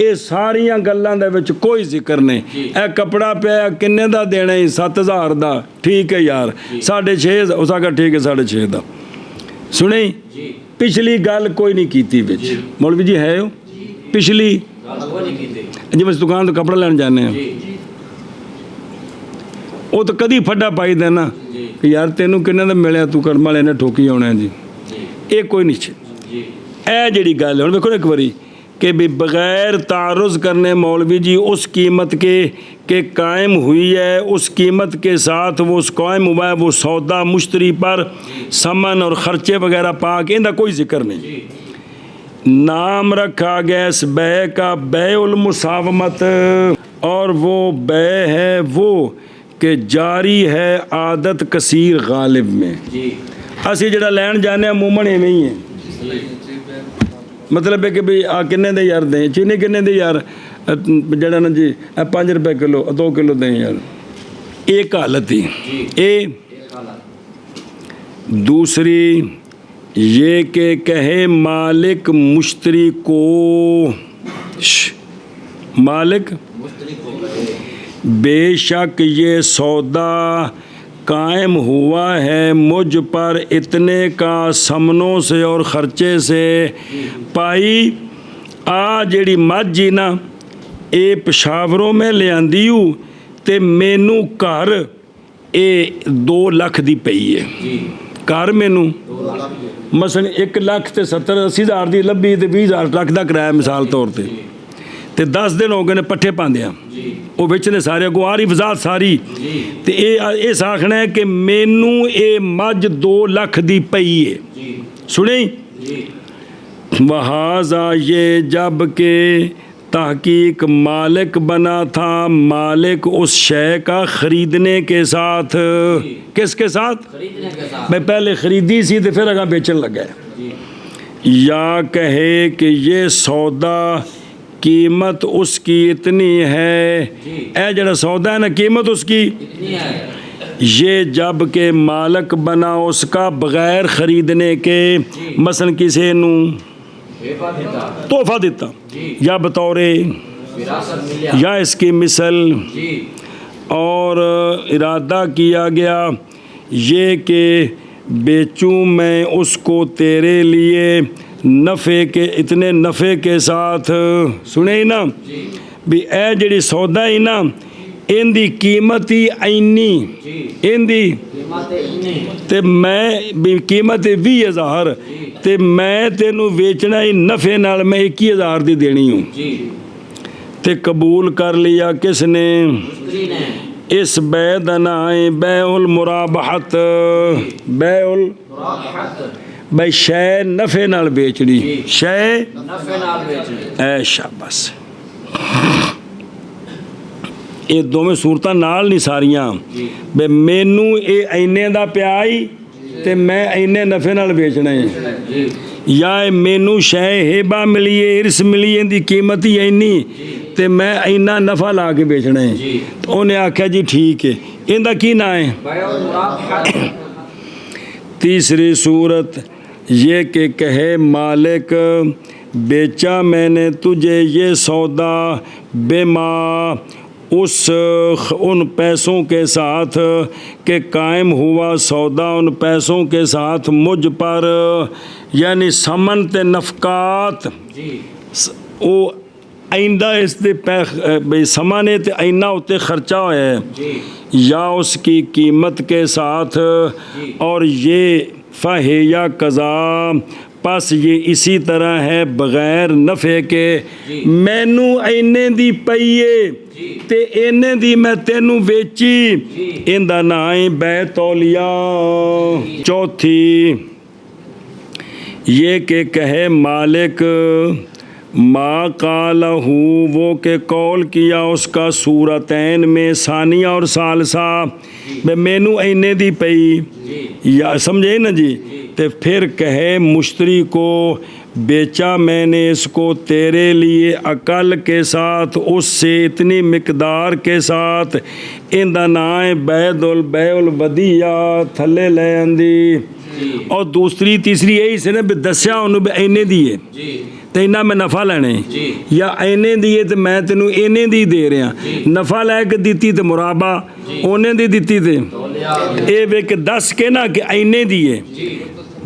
ਇਹ ਸਾਰੀਆਂ ਗੱਲਾਂ ਦੇ ਵਿੱਚ ਕੋਈ ਜ਼ਿਕਰ ਨਹੀਂ। ਇਹ ਕਪੜਾ ਪਿਆ ਕਿੰਨੇ ਦਾ ਦੇਣਾ ਹੈ? 7000 ਦਾ। ਠੀਕ ਹੈ ਯਾਰ, 6.5 ਉਸ ਆਗਾ ਠੀਕ ਹੈ 6.5 ਦਾ। ਸੁਣੀ ਪਿਛਲੀ ਗੱਲ ਕੋਈ ਨਹੀਂ ਕੀਤੀ ਵਿੱਚ। ਮੌਲਵੀ ਜੀ ਹੈ ਉਹ ਪਿਛਲੀ ਜਿਵੇਂ ਅਸੀਂ ਦੁਕਾਨ ਤੋਂ ਕਪੜਾ ਲੈਣ ਜਾਂਦੇ ਹਾਂ ਉਹ ਤਾਂ ਕਦੀ ਫੱਡਾ ਪਾਈ ਦੇਣਾ ਕਿ ਯਾਰ ਤੈਨੂੰ ਕਿੰਨੇ ਦਾ ਮਿਲਿਆ, ਤੂੰ ਕਰਮ ਵਾਲੇ ਨੇ ਠੋਕੀ ਆਉਣਾ ਜੀ, ਇਹ ਕੋਈ ਨਹੀਂ। ਇਹ ਜਿਹੜੀ ਗੱਲ ਹੁਣ ਵੇਖੋ ਇੱਕ ਵਾਰੀ کہ بھی بغیر تعرض کرنے مولوی جی اس قیمت کے قائم ہوئی ہے، اس قیمت کے ساتھ وہ اس قائم ہوا ہے وہ سودا مشتری پر سمن اور خرچے وغیرہ پا کے ان کا کوئی ذکر نہیں۔ نام رکھا گیا اس بے کا بیع المساومت، اور وہ بے ہے وہ کہ جاری ہے عادت کثیر غالب میں۔ اسی جڑا لین جانے عموماً ایویں ہی ہے، مطلب ہے کہ بھئی آ کنے دے یار دیں چینی کنے دے یار جڑا نا جی 5 روپے کلو 2 کلو دیں یار، ایک حالت ہی۔ دوسری یہ کہ کہے مالک مشتری کو، مالک بے شک یہ سودا قائم ہوا ہے مجھ پر اتنے کا سمنوں سے اور خرچے سے۔ پائی آ جیڑی مجھ جی نا اے پشاوروں میں لے آندیو تے مینو گھر اے 2 لاکھ دی پئی ہے، گھر مینو مثلا 1,70,80,000 دی لبھی تے 20,000 لاکھ دا کرایا مثال طور تے 10 دن ہو گئے نے پٹھے پاندیاں وہ بچ نے سارے کو آری وضاحت ساری تے اے آخنا ہے کہ مینو اے مجھ 2 لاکھ دی پئی ہے۔ سنیں وہذا یہ جب کہ تحقیق مالک بنا تھا، مالک اس شے کا خریدنے کے ساتھ، کس کے ساتھ؟ میں پہلے خریدی سی تو پھر اگاں بیچن لگا ہے۔ یا کہے کہ یہ سودا قیمت اس کی اتنی ہے، اے جڑا سودا ہے نا قیمت اس کی، یہ جب کہ مالک بنا اس کا بغیر خریدنے کے، مثلا کسی نو تحفہ دیتا یا بطور یا اس کی مثل، اور ارادہ کیا گیا یہ کہ بیچوں میں اس کو تیرے لیے نفع کے، اتنے نفع کے ساتھ۔ سنے نا بھی اے جڑی سودا ہی نا ان دی قیمت ہی اینی، ان دی تے میں بھی قیمت 20,000 تے میں تینوں ویچنا ہی نفع نال میں 21,000 دی دینی ہوں، تے قبول کر لیا کس نے؟ اس بے دنائیں بیع المرابحت، بیع بھائی شے نفع نال بیچنی، شے نفع نال بیچنی، اے شاباش۔ یہ دونوں صورتاں نال نہیں ساریاں، بے مینو اے اینے دا پیائی تے میں اینے نفع نال بیچنا ہے، یا مینو شے ہیبہ ملی ہے، ارث ملی ہے، ان دی قیمت ہی اینی تے میں اینا نفع لا کے بیچنا ہے۔ تو انہیں آکھا جی ٹھیک ہے، ان دا کی نہ ہے؟ تیسری صورت یہ کہ کہے مالک بیچا میں نے تجھے یہ سودا بما ان پیسوں کے ساتھ کہ قائم ہوا سودا ان پیسوں کے ساتھ مجھ پر، یعنی سمن تے نفقات او آئندہ اس دے سمانے تے اینا ہوتے خرچہ ہے، یا اس کی قیمت کے ساتھ، اور یہ فہیا قضا پس یہ اسی طرح ہے بغیر نفع کے مینو اینے دی پئیے تے اینے دی میں تینوں ویچی اندہ نائیں بے تولیہ۔ چوتھی یہ کہ کہے مالک ما قالہ وہ کہ قول کیا اس کا صورتین میں ثانیہ اور ثالثہ میں مینو اینے دی پئی یا سمجھے نا جی، تے پھر کہے مشتری کو بیچا میں نے اس کو تیرے لیے عقل کے ساتھ اس سے اتنی مقدار کے ساتھ اندہ نائیں بید البیع الودیہ تھلے لے اندی۔ اور دوسری تیسری یہی سے نا بھی دسیا انہوں بھی اینے دیئے تو انہاں میں نفع لینے یا اینے دیئے تو میں تینوں اینے دی دے رہے ہیں، نفع لے کے دیتی تو مرابع اونے دی دیتی تھے اے بے کہ 10 کے نا کہ اینے دیئے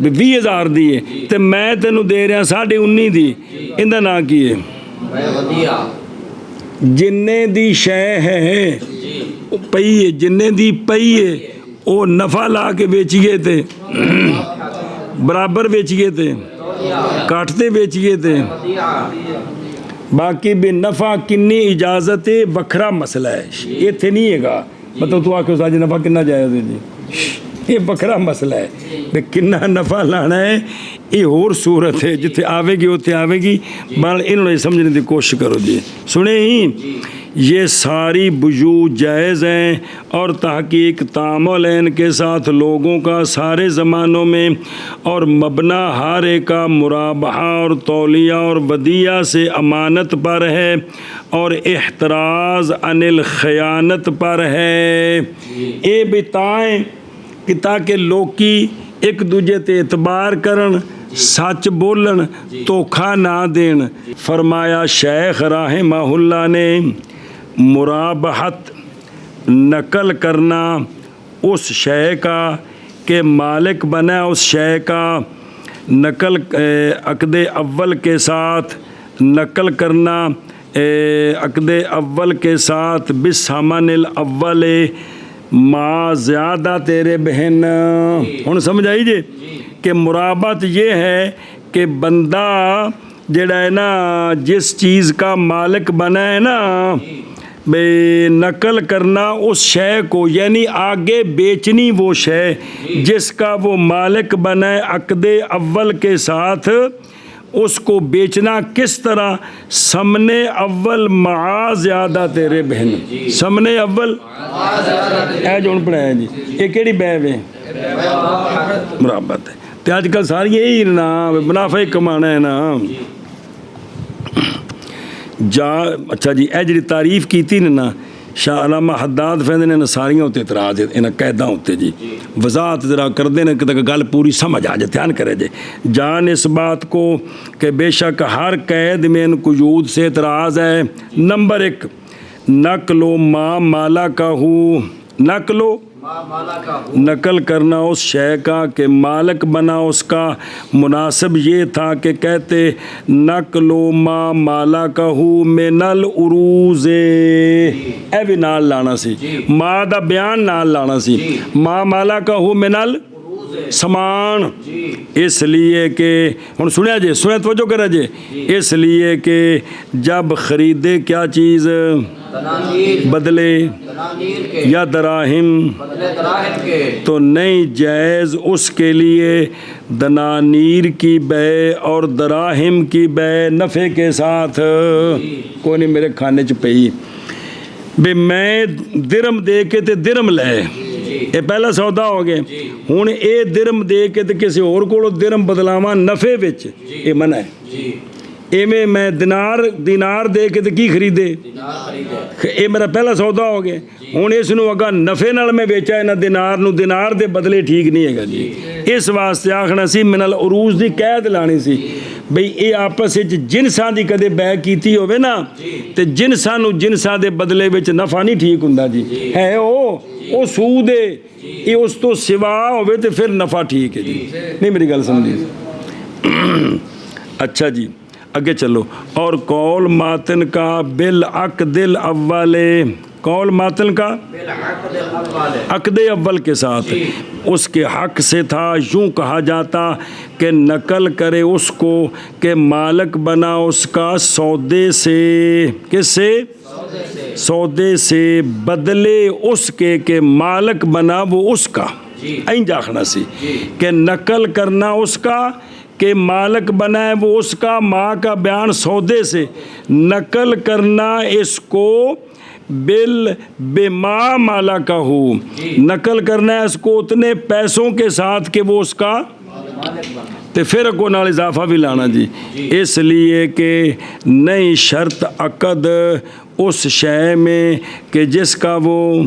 20,000 دیئے تو میں تینوں دے رہے ہیں 19.5 دی اندہ نہ کیے جننے دی شے ہے پئیے جننے دی پئیے وہ نفع لا کے بیچیے تھے برابر بیچیے تھے کاٹتے بیچیے تھے باقی بے نفع کنی اجازت وکھرا مسئلہ ہے یہ تھے نہیں ہے گا مطلب تو آکے اساجی نفع کننا جائز ہے جی یہ وکھرا مسئلہ ہے بے کننا نفع لانا ہے یہ اور صورت ہے جتھے آوے گی ہوتے آوے گی بہرحال انہوں نے سمجھنے دی کوشش کرو جی سنیں ہی یہ ساری بجوع جائز ہیں اور تحقیق تعاملین کے ساتھ لوگوں کا سارے زمانوں میں اور مبنا ہر ایک کا مرابحہ اور تولیہ اور ودیعہ سے امانت پر ہے اور احتراز عن الخیانت پر ہے اے بتائیں کہ تاکہ لوکی ایک دوجے تے اعتبار کرن سچ بولن دھوکھا نہ دین۔ فرمایا شیخ رحمہ اللہ نے مرابحت نقل کرنا اس شے کا کہ مالک بنا اس شے کا نقل عقد اول کے ساتھ نقل کرنا عقد اول کے ساتھ بثمن الاول ما زیادہ تیرے بہن ہن سمجھ آئی جی کہ مرابط یہ ہے کہ بندہ جڑا ہے نا جس چیز کا مالک بنا ہے نا بے نقل کرنا اس شے کو یعنی آگے بیچنی وہ شے جس کا وہ مالک بنا ہے عقد اول کے ساتھ اس کو بیچنا کس طرح سمن اول مع زیادہ تیرے بہن سمن اول اے جو پڑھایا جی یہ کیڑی بے ہے مرابط ہے تو آج کل ساری یہی نا منافع کمانا ہے نا جا اچھا جی اے جی تعریف کی تھی نا شاہ علامہ حداد فیندے نے ساریاں ہوتے اعتراض انہاں قیداں ہوتے جی وضاحت ذرا کر دیں کہ گل پوری سمجھ آ جائے دھیان کرے جی جان اس بات کو کہ بے شک ہر قید میں ان قیود سے اعتراض ہے۔ نمبر 1 نقل ما مالا کا ہو نقل کرنا اس شے کا کہ مالک بنا اس کا مناسب یہ تھا کہ کہتے نقل ما مالا کا ہو من العروض اے بھی نال لانا سی ما دا بیان نال لانا سی ما مالا کا ہو من سامان اس لیے کہ ہن سنیا جی سنیں توجہ کرا جی اس لیے کہ جب خریدے کیا چیز بدلے یا دراہم تو نہیں جائز اس کے لیے دنانیر کی بے اور دراہم کی بے نفع کے ساتھ کوئی نہیں میرے کھانے چ پئی بے میں درم دے کے تے درم لے یہ پہلا سودا ہو گیا ہوں اے درم دے کے تے کسی اور کو درم بدلاواں نفع وچ یہ منع ہے ایویں میں دینار دے کے تے کی خریدے اے میرا پہلا سودا ہو گیا ہوں اس نو اگا نفع نال میں بیچا ہے نہ دینار نو دینار دے بدلے ٹھیک نہیں ہے گا جی اس واسطے آخنا سی من العروض دی قید لانی سی بھئی اے آپس وچ جنساں دی کدے بے کیتی ہوے نا تے جنساں نو جنساں دے بدلے وچ نفع نہیں ٹھیک ہوندا جی ہے او سود ہے یہ اس تو سوا ہوے تے پھر نفع ٹھیک ہے جی نہیں میری گل سمجھی اچھا جی اگے چلو اور قول ماتن کا بالعقد الاول قول ماتن کا بالعقد الاول عقد اول کے ساتھ جی۔ اس کے حق سے تھا یوں کہا جاتا کہ نقل کرے اس کو کہ مالک بنا اس کا سودے سے، کس سے؟ سودے سے سودے سے، بدلے اس کے کہ مالک بنا وہ اس کا، جی۔ این جاخنا سی جی۔ کہ نقل کرنا اس کا کہ مالک بنا ہے وہ اس کا، ماں کا بیان سودے سے، نقل کرنا اس کو بما مالا کا ہو، جی۔ نقل کرنا ہے اس کو اتنے پیسوں کے ساتھ کہ وہ اس کا، مالک بنا، تو پھر کو نال اضافہ بھی لانا جی، جی۔ اس لیے کہ نئی شرط عقد اس شے میں کہ جس کا وہ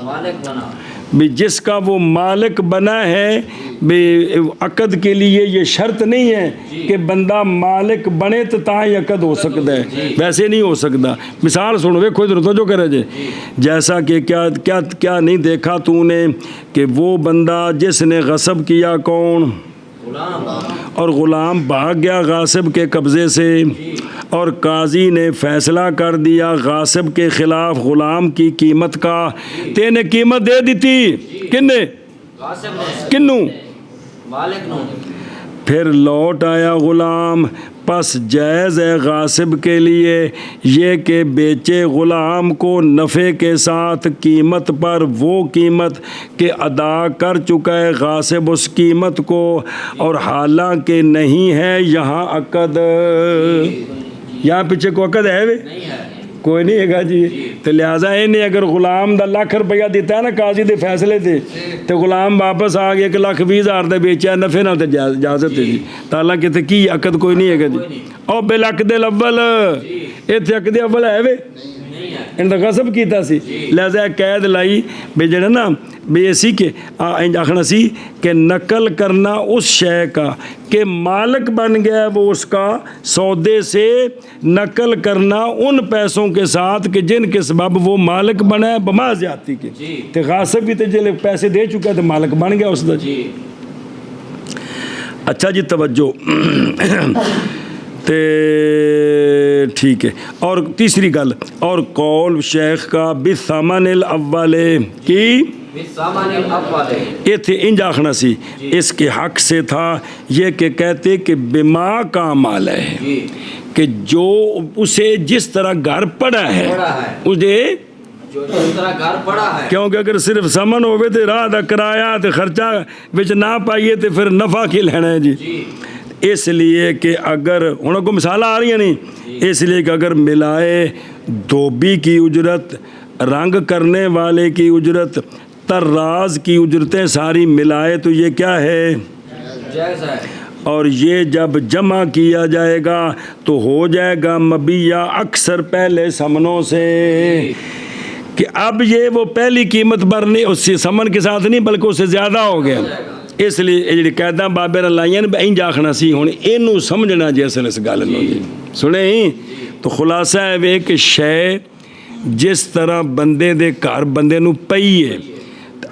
مالک بنا، بھی جس کا وہ مالک بنا ہے، بھی عقد کے لیے یہ شرط نہیں ہے جی۔ کہ بندہ مالک بنے تو تاں عقد ہو سکتا ہے، جی۔ ویسے نہیں ہو سکتا۔ مثال سنو وے خود رتو جو کرے جے، جیسا کہ کیا نہیں دیکھا تو نے کہ وہ بندہ جس نے غصب کیا کون، غلام، اور غلام بھاگ گیا غاصب کے قبضے سے، اور قاضی نے فیصلہ کر دیا غاصب کے خلاف غلام کی قیمت کا، تینے قیمت دے دیتی کنے، غاصب نے، کنوں، مالک نو، پھر لوٹ آیا غلام، پس جائز ہے غاصب کے لیے یہ کہ بیچے غلام کو نفع کے ساتھ قیمت پر وہ قیمت کہ ادا کر چکا ہے غاصب اس قیمت کو، اور حالانکہ نہیں ہے یہاں عقد، یہاں پیچھے کو عقد ہے وے نہیں ہے، کوئی نہیں ہے گا جی، تو لہٰذا انہیں اگر غلام دا لاکھ روپیہ دیتا ہے نا قاضی دے فیصلے تے، تو غلام واپس آ گیا کہ 1,20,000 دے بیچیا نفع نال تے اجازت ہے جی، تالا کہ تے کی عقد کوئی نہیں ہے گا جی، او بالعقد الاول، ایتھے عقد اول ہے وے نہیں ہے، ان دا غصب کیتا سی، لہذا قید لائی بھی جڑا نا بھی اسی کے آخنا سی کہ نقل کرنا اس شے کا کہ مالک بن گیا وہ اس کا سودے سے، نقل کرنا ان پیسوں کے ساتھ کہ جن کے سبب وہ مالک بنا ہے بما زیادتی کے، جی۔ تے غاصب بھی تے جلے پیسے دے چکا تو مالک بن گیا اس دا جی۔ جی، اچھا جی توجہ تے ٹھیک ہے، اور تیسری گل اور قول شیخ کا بثمن الاول کی بالثمن الاول، ایتھے انج آخنا سی اس کے حق سے تھا یہ کہ کہتے کہ بما کا مال ہے جی، کہ جو اسے جس طرح گھر پڑا ہے پڑا ہے، اسے، جو جس طرح گھر پڑا ہے، کیونکہ اگر صرف سمن ہوئے تو راہ دا کرایہ تے خرچہ وچ نہ پائیے تو پھر نفع کی لینا ہے جی، جی، اس لیے کہ اگر انہوں کو مثال آ رہی ہیں نہیں، اس لیے کہ اگر ملائے دھوبی کی اجرت، رنگ کرنے والے کی اجرت، طراز کی اجرتیں ساری ملائے تو یہ کیا ہے، جائز ہے، اور یہ جب جمع کیا جائے گا تو ہو جائے گا مبیہ اکثر پہلے سمنوں سے، کہ اب یہ وہ پہلی قیمت پر نہیں، اس سے سمن کے ساتھ نہیں بلکہ اس سے زیادہ ہو گیا، اس لیے یہ جڑی قیداں بابے نے لائیاں این آخنا سی ہن اینوں سمجھنا جی اصل اس گل نوں جی سنے ہی تو خلاصہ ہے وے کہ شے جس طرح بندے دے گھر بندے نو پئی ہے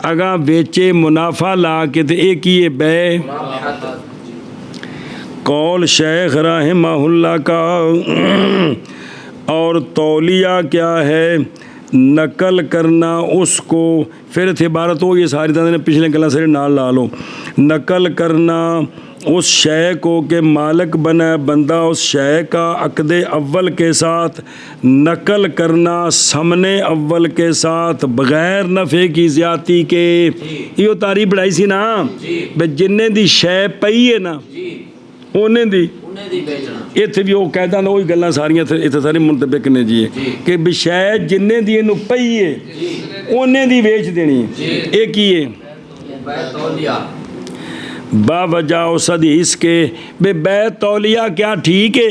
اگاں ویچے منافع لا کے تے اے کیے بے قول شیخ رحمہ اللہ کا، اور تولیہ کیا ہے، نقل کرنا اس کو، پھر تھے عبارت ہو یہ ساری نے پچھلے گلا سے نال لا لو، نقل کرنا اس شے کو کہ مالک بنا بندہ اس شے کا عقد اول کے ساتھ، نقل کرنا سمنے اول کے ساتھ بغیر نفع کی زیادتی کے، یہ تعریف بڑھائی سی نا بے جنہیں دی شے پئی ہے نا انہیں دی اتنے بھی وہ قیداں وہی گلاں ساریاں اتنے ساری منطبق نے جی کہ بھی شاید جنہیں دی انہوں پئی ہے انہیں دی ویچ دینی ہے، ایک ہی ہے با وجہ اس حدیث کے بے بیع تولیہ کیا ٹھیک ہے،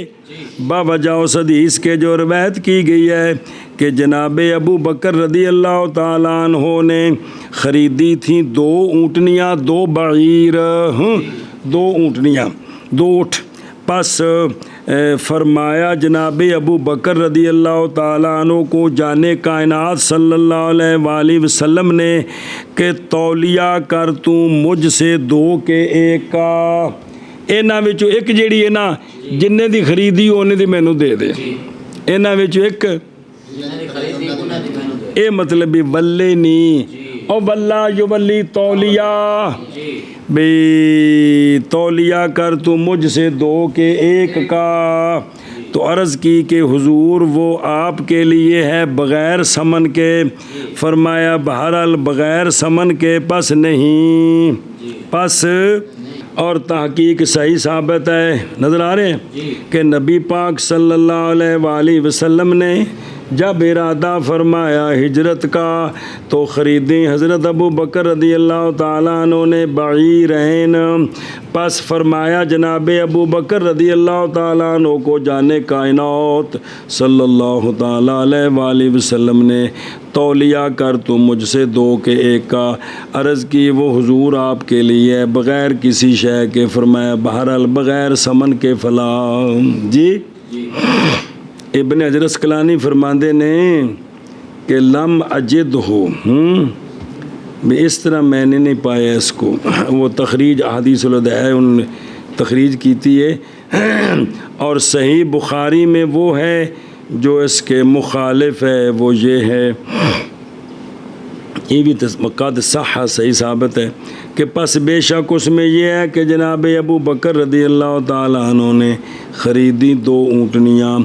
با وجہ اس حدیث کے جو روایت کی گئی ہے کہ جناب ابو بکر رضی اللہ تعالیٰ عنہ نے خریدی تھیں 2 اونٹنیاں 2 بعیر، 2 اونٹنیاں 2 اونٹ، پس فرمایا جناب ابو بکر رضی اللہ تعالیٰ عنہ کو جانے کائنات صلی اللہ علیہ وآلہ وسلم نے کہ تولیہ کر تو مجھ سے 2 کے 1 کا، انہاں وچوں ایک جیڑی ہے نا جنہیں دی خریدی انہیں دی مینوں دے دے، انہاں وچوں ایک اے مطلب بھی ولے نہیں او واللہ یولی تولیہ جی بے تولیہ کر تو مجھ سے دو کے ایک کا. تو عرض کی کہ حضور وہ آپ کے لیے ہے بغیر سمن کے. فرمایا بہرحال بغیر سمن کے پس نہیں پس. اور تحقیق صحیح ثابت ہے نظر آ رہے ہیں کہ نبی پاک صلی اللہ علیہ وآلہ وسلم نے جب ارادہ فرمایا ہجرت کا تو خریدیں حضرت ابو بکر رضی اللہ تعالیٰ عنہ نے بعیرین. پس فرمایا جناب ابو بکر رضی اللہ تعالیٰ عنہ کو جانے کائنات صلی اللہ تعالیٰ علیہ وآلہ وسلم نے تولیہ کر تو مجھ سے دو کے ایک کا. عرض کی وہ حضور آپ کے لیے بغیر کسی شے کے. فرمایا بہرحال بغیر سمن کے فلا. جی ابن حجر اسقلانی فرماندے نے کہ لم اجد ہو اس طرح میں نے نہیں پایا اس کو. وہ تخریج احادیث الوداع انہوں نے تخریج کیتی ہے اور صحیح بخاری میں وہ ہے جو اس کے مخالف ہے. وہ یہ ہے یہ بھی قد صح صحیح ثابت ہے کہ پس بے شک اس میں یہ ہے کہ جناب ابو بکر رضی اللہ تعالیٰ عنہ نے خریدی 2 اونٹنیاں.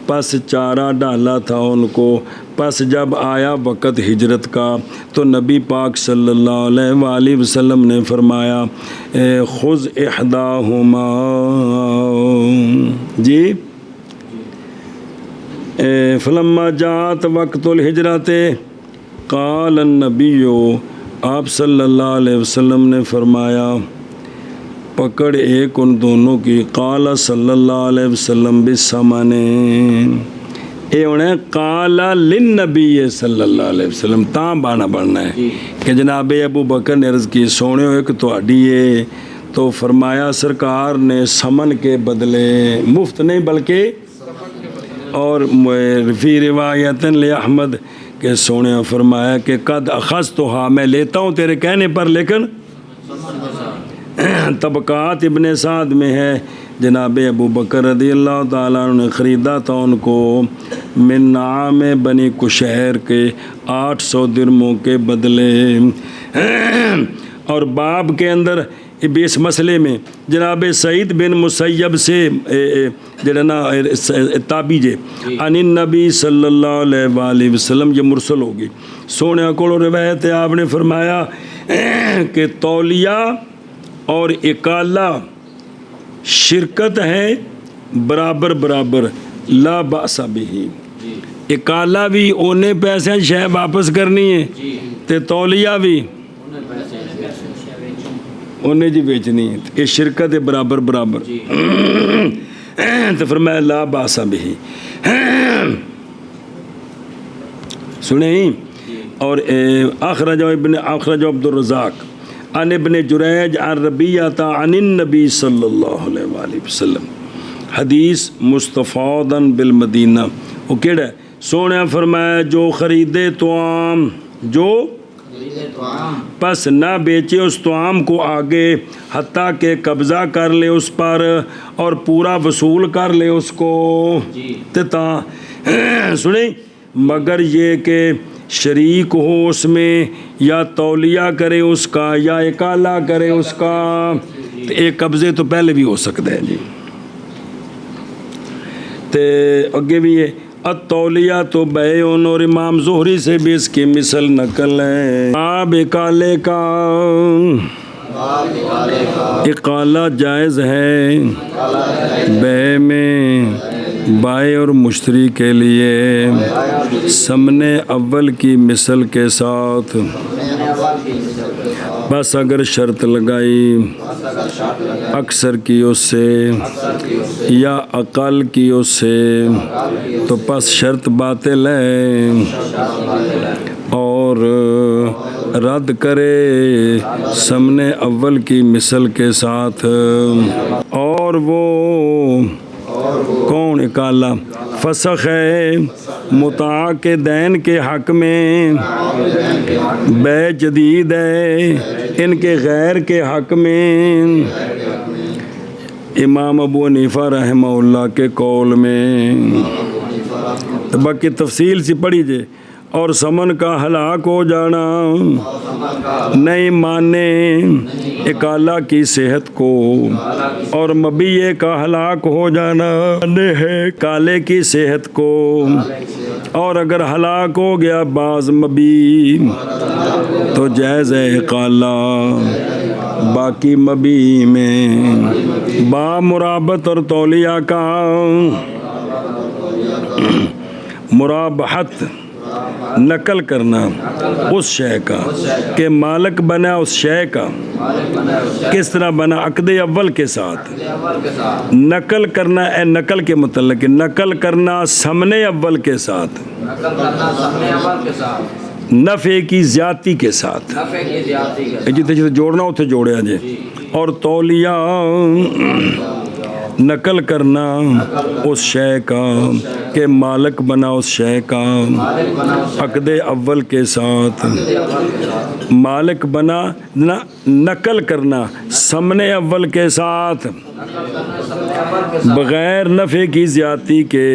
پس چارہ ڈالا تھا ان کو. پس جب آیا وقت ہجرت کا تو نبی پاک صلی اللہ علیہ وآلہ وسلم نے فرمایا خذ احداہما. جی فلما جات وقت الہجرت قال النبی آپ صلی اللہ علیہ وسلم نے فرمایا پکڑ ایک ان دونوں کی. قال صلی اللہ علیہ وسلم بالثمن. اے انہیں قال للنبی صلی اللہ علیہ وسلم تاں بانا بڑھنا ہے کہ جناب ابو بکر نے عرض کی سونے ایک تہاڈی ہے. تو فرمایا سرکار نے سمن کے بدلے مفت نہیں بلکہ اور فی روایت لأحمد کہ سونے فرمایا کہ قد اخذتها میں لیتا ہوں تیرے کہنے پر لیکن طبقات ابن سعد میں ہے جناب ابو بکر رضی اللہ تعالیٰ عنہ نے خریدا تھا ان کو من نعام بنی کشیر کے 800 درموں کے بدلے. اور باب کے اندر اس مسئلے میں جناب سعید بن مسیب سے جڑنا تابی جے ان النبی صلی اللہ علیہ وآلہ وسلم یہ مرسل ہوگی. سونے کو روایت ہے آپ نے فرمایا کہ تولیہ اور اکالہ شرکت ہے برابر برابر لا باس بہ. اکالہ بھی اونے پیسے شے واپس کرنی ہے تے تولیہ بھی انہیں جی بیچنی ہے. یہ شرکت ہے برابر برابر. تو فرمایا لا باس بہ. سنیں اور اخرج عبد الرزاق عن ابن جریج عن ربیعۃ عن النبی صلی اللہ علیہ وآلہ وسلم حدیث مستفاضا بالمدینہ. وہ کیڑا ہے سونے فرمایا جو خریدے توام جو پس نہ بیچے اس توام کو آگے حتیٰ کہ قبضہ کر لے اس پر اور پورا وصول کر لے اس کو. تا سنیں مگر یہ کہ شریک ہو اس میں یا تولیہ کرے اس کا یا اکالہ کرے اس کا. ایک قبضے تو پہلے بھی ہو سکتا ہے جی. تے اگے بھی ہے التولیہ تو بیعن اور امام زہری سے بھی اس کی مثل نقل ہے. باب اکالے کا اقالہ جائز ہے بیع میں بائع اور مشتری کے لیے سمنے اول کی مثل کے ساتھ. بس اگر شرط لگائی اکثر کی اس سے یا اقل کی اس سے تو پس شرط باطل ہے اور رد کرے سمنے اول کی مثل کے ساتھ. اور وہ کون اکالہ فسخ ہے متاع کے دین کے حق میں بے جدید ہے ان کے غیر کے حق میں امام ابو حنیفہ رحمہ اللہ کے قول میں. باقی تفصیل سے پڑھی جائے اور سمن کا ہلاک ہو جانا نہیں مانے اکالہ کی صحت کو اور مبیے کا ہلاک ہو جانا ہے کالے کی صحت کو اور اگر ہلاک ہو گیا بعض مبی تو جائز ہے اقالہ باقی مبی میں با مرابط اور تولیہ کا مرابحت نقل کرنا اس شے کا کہ مالک بنا اس شے کا کس طرح بنا عقد اول کے ساتھ نقل کرنا اے نقل کے متعلق نقل کرنا سمن اول کے ساتھ نفع کی زیادتی کے ساتھ جتنے جتنے جوڑنا اتنے جوڑیا جے اور تولیہ نقل کرنا اس شے کا کہ مالک بنا اس شے کا عقد اول کے ساتھ مالک بنا نقل کرنا سمن اول کے ساتھ بغیر نفع کی زیادتی کے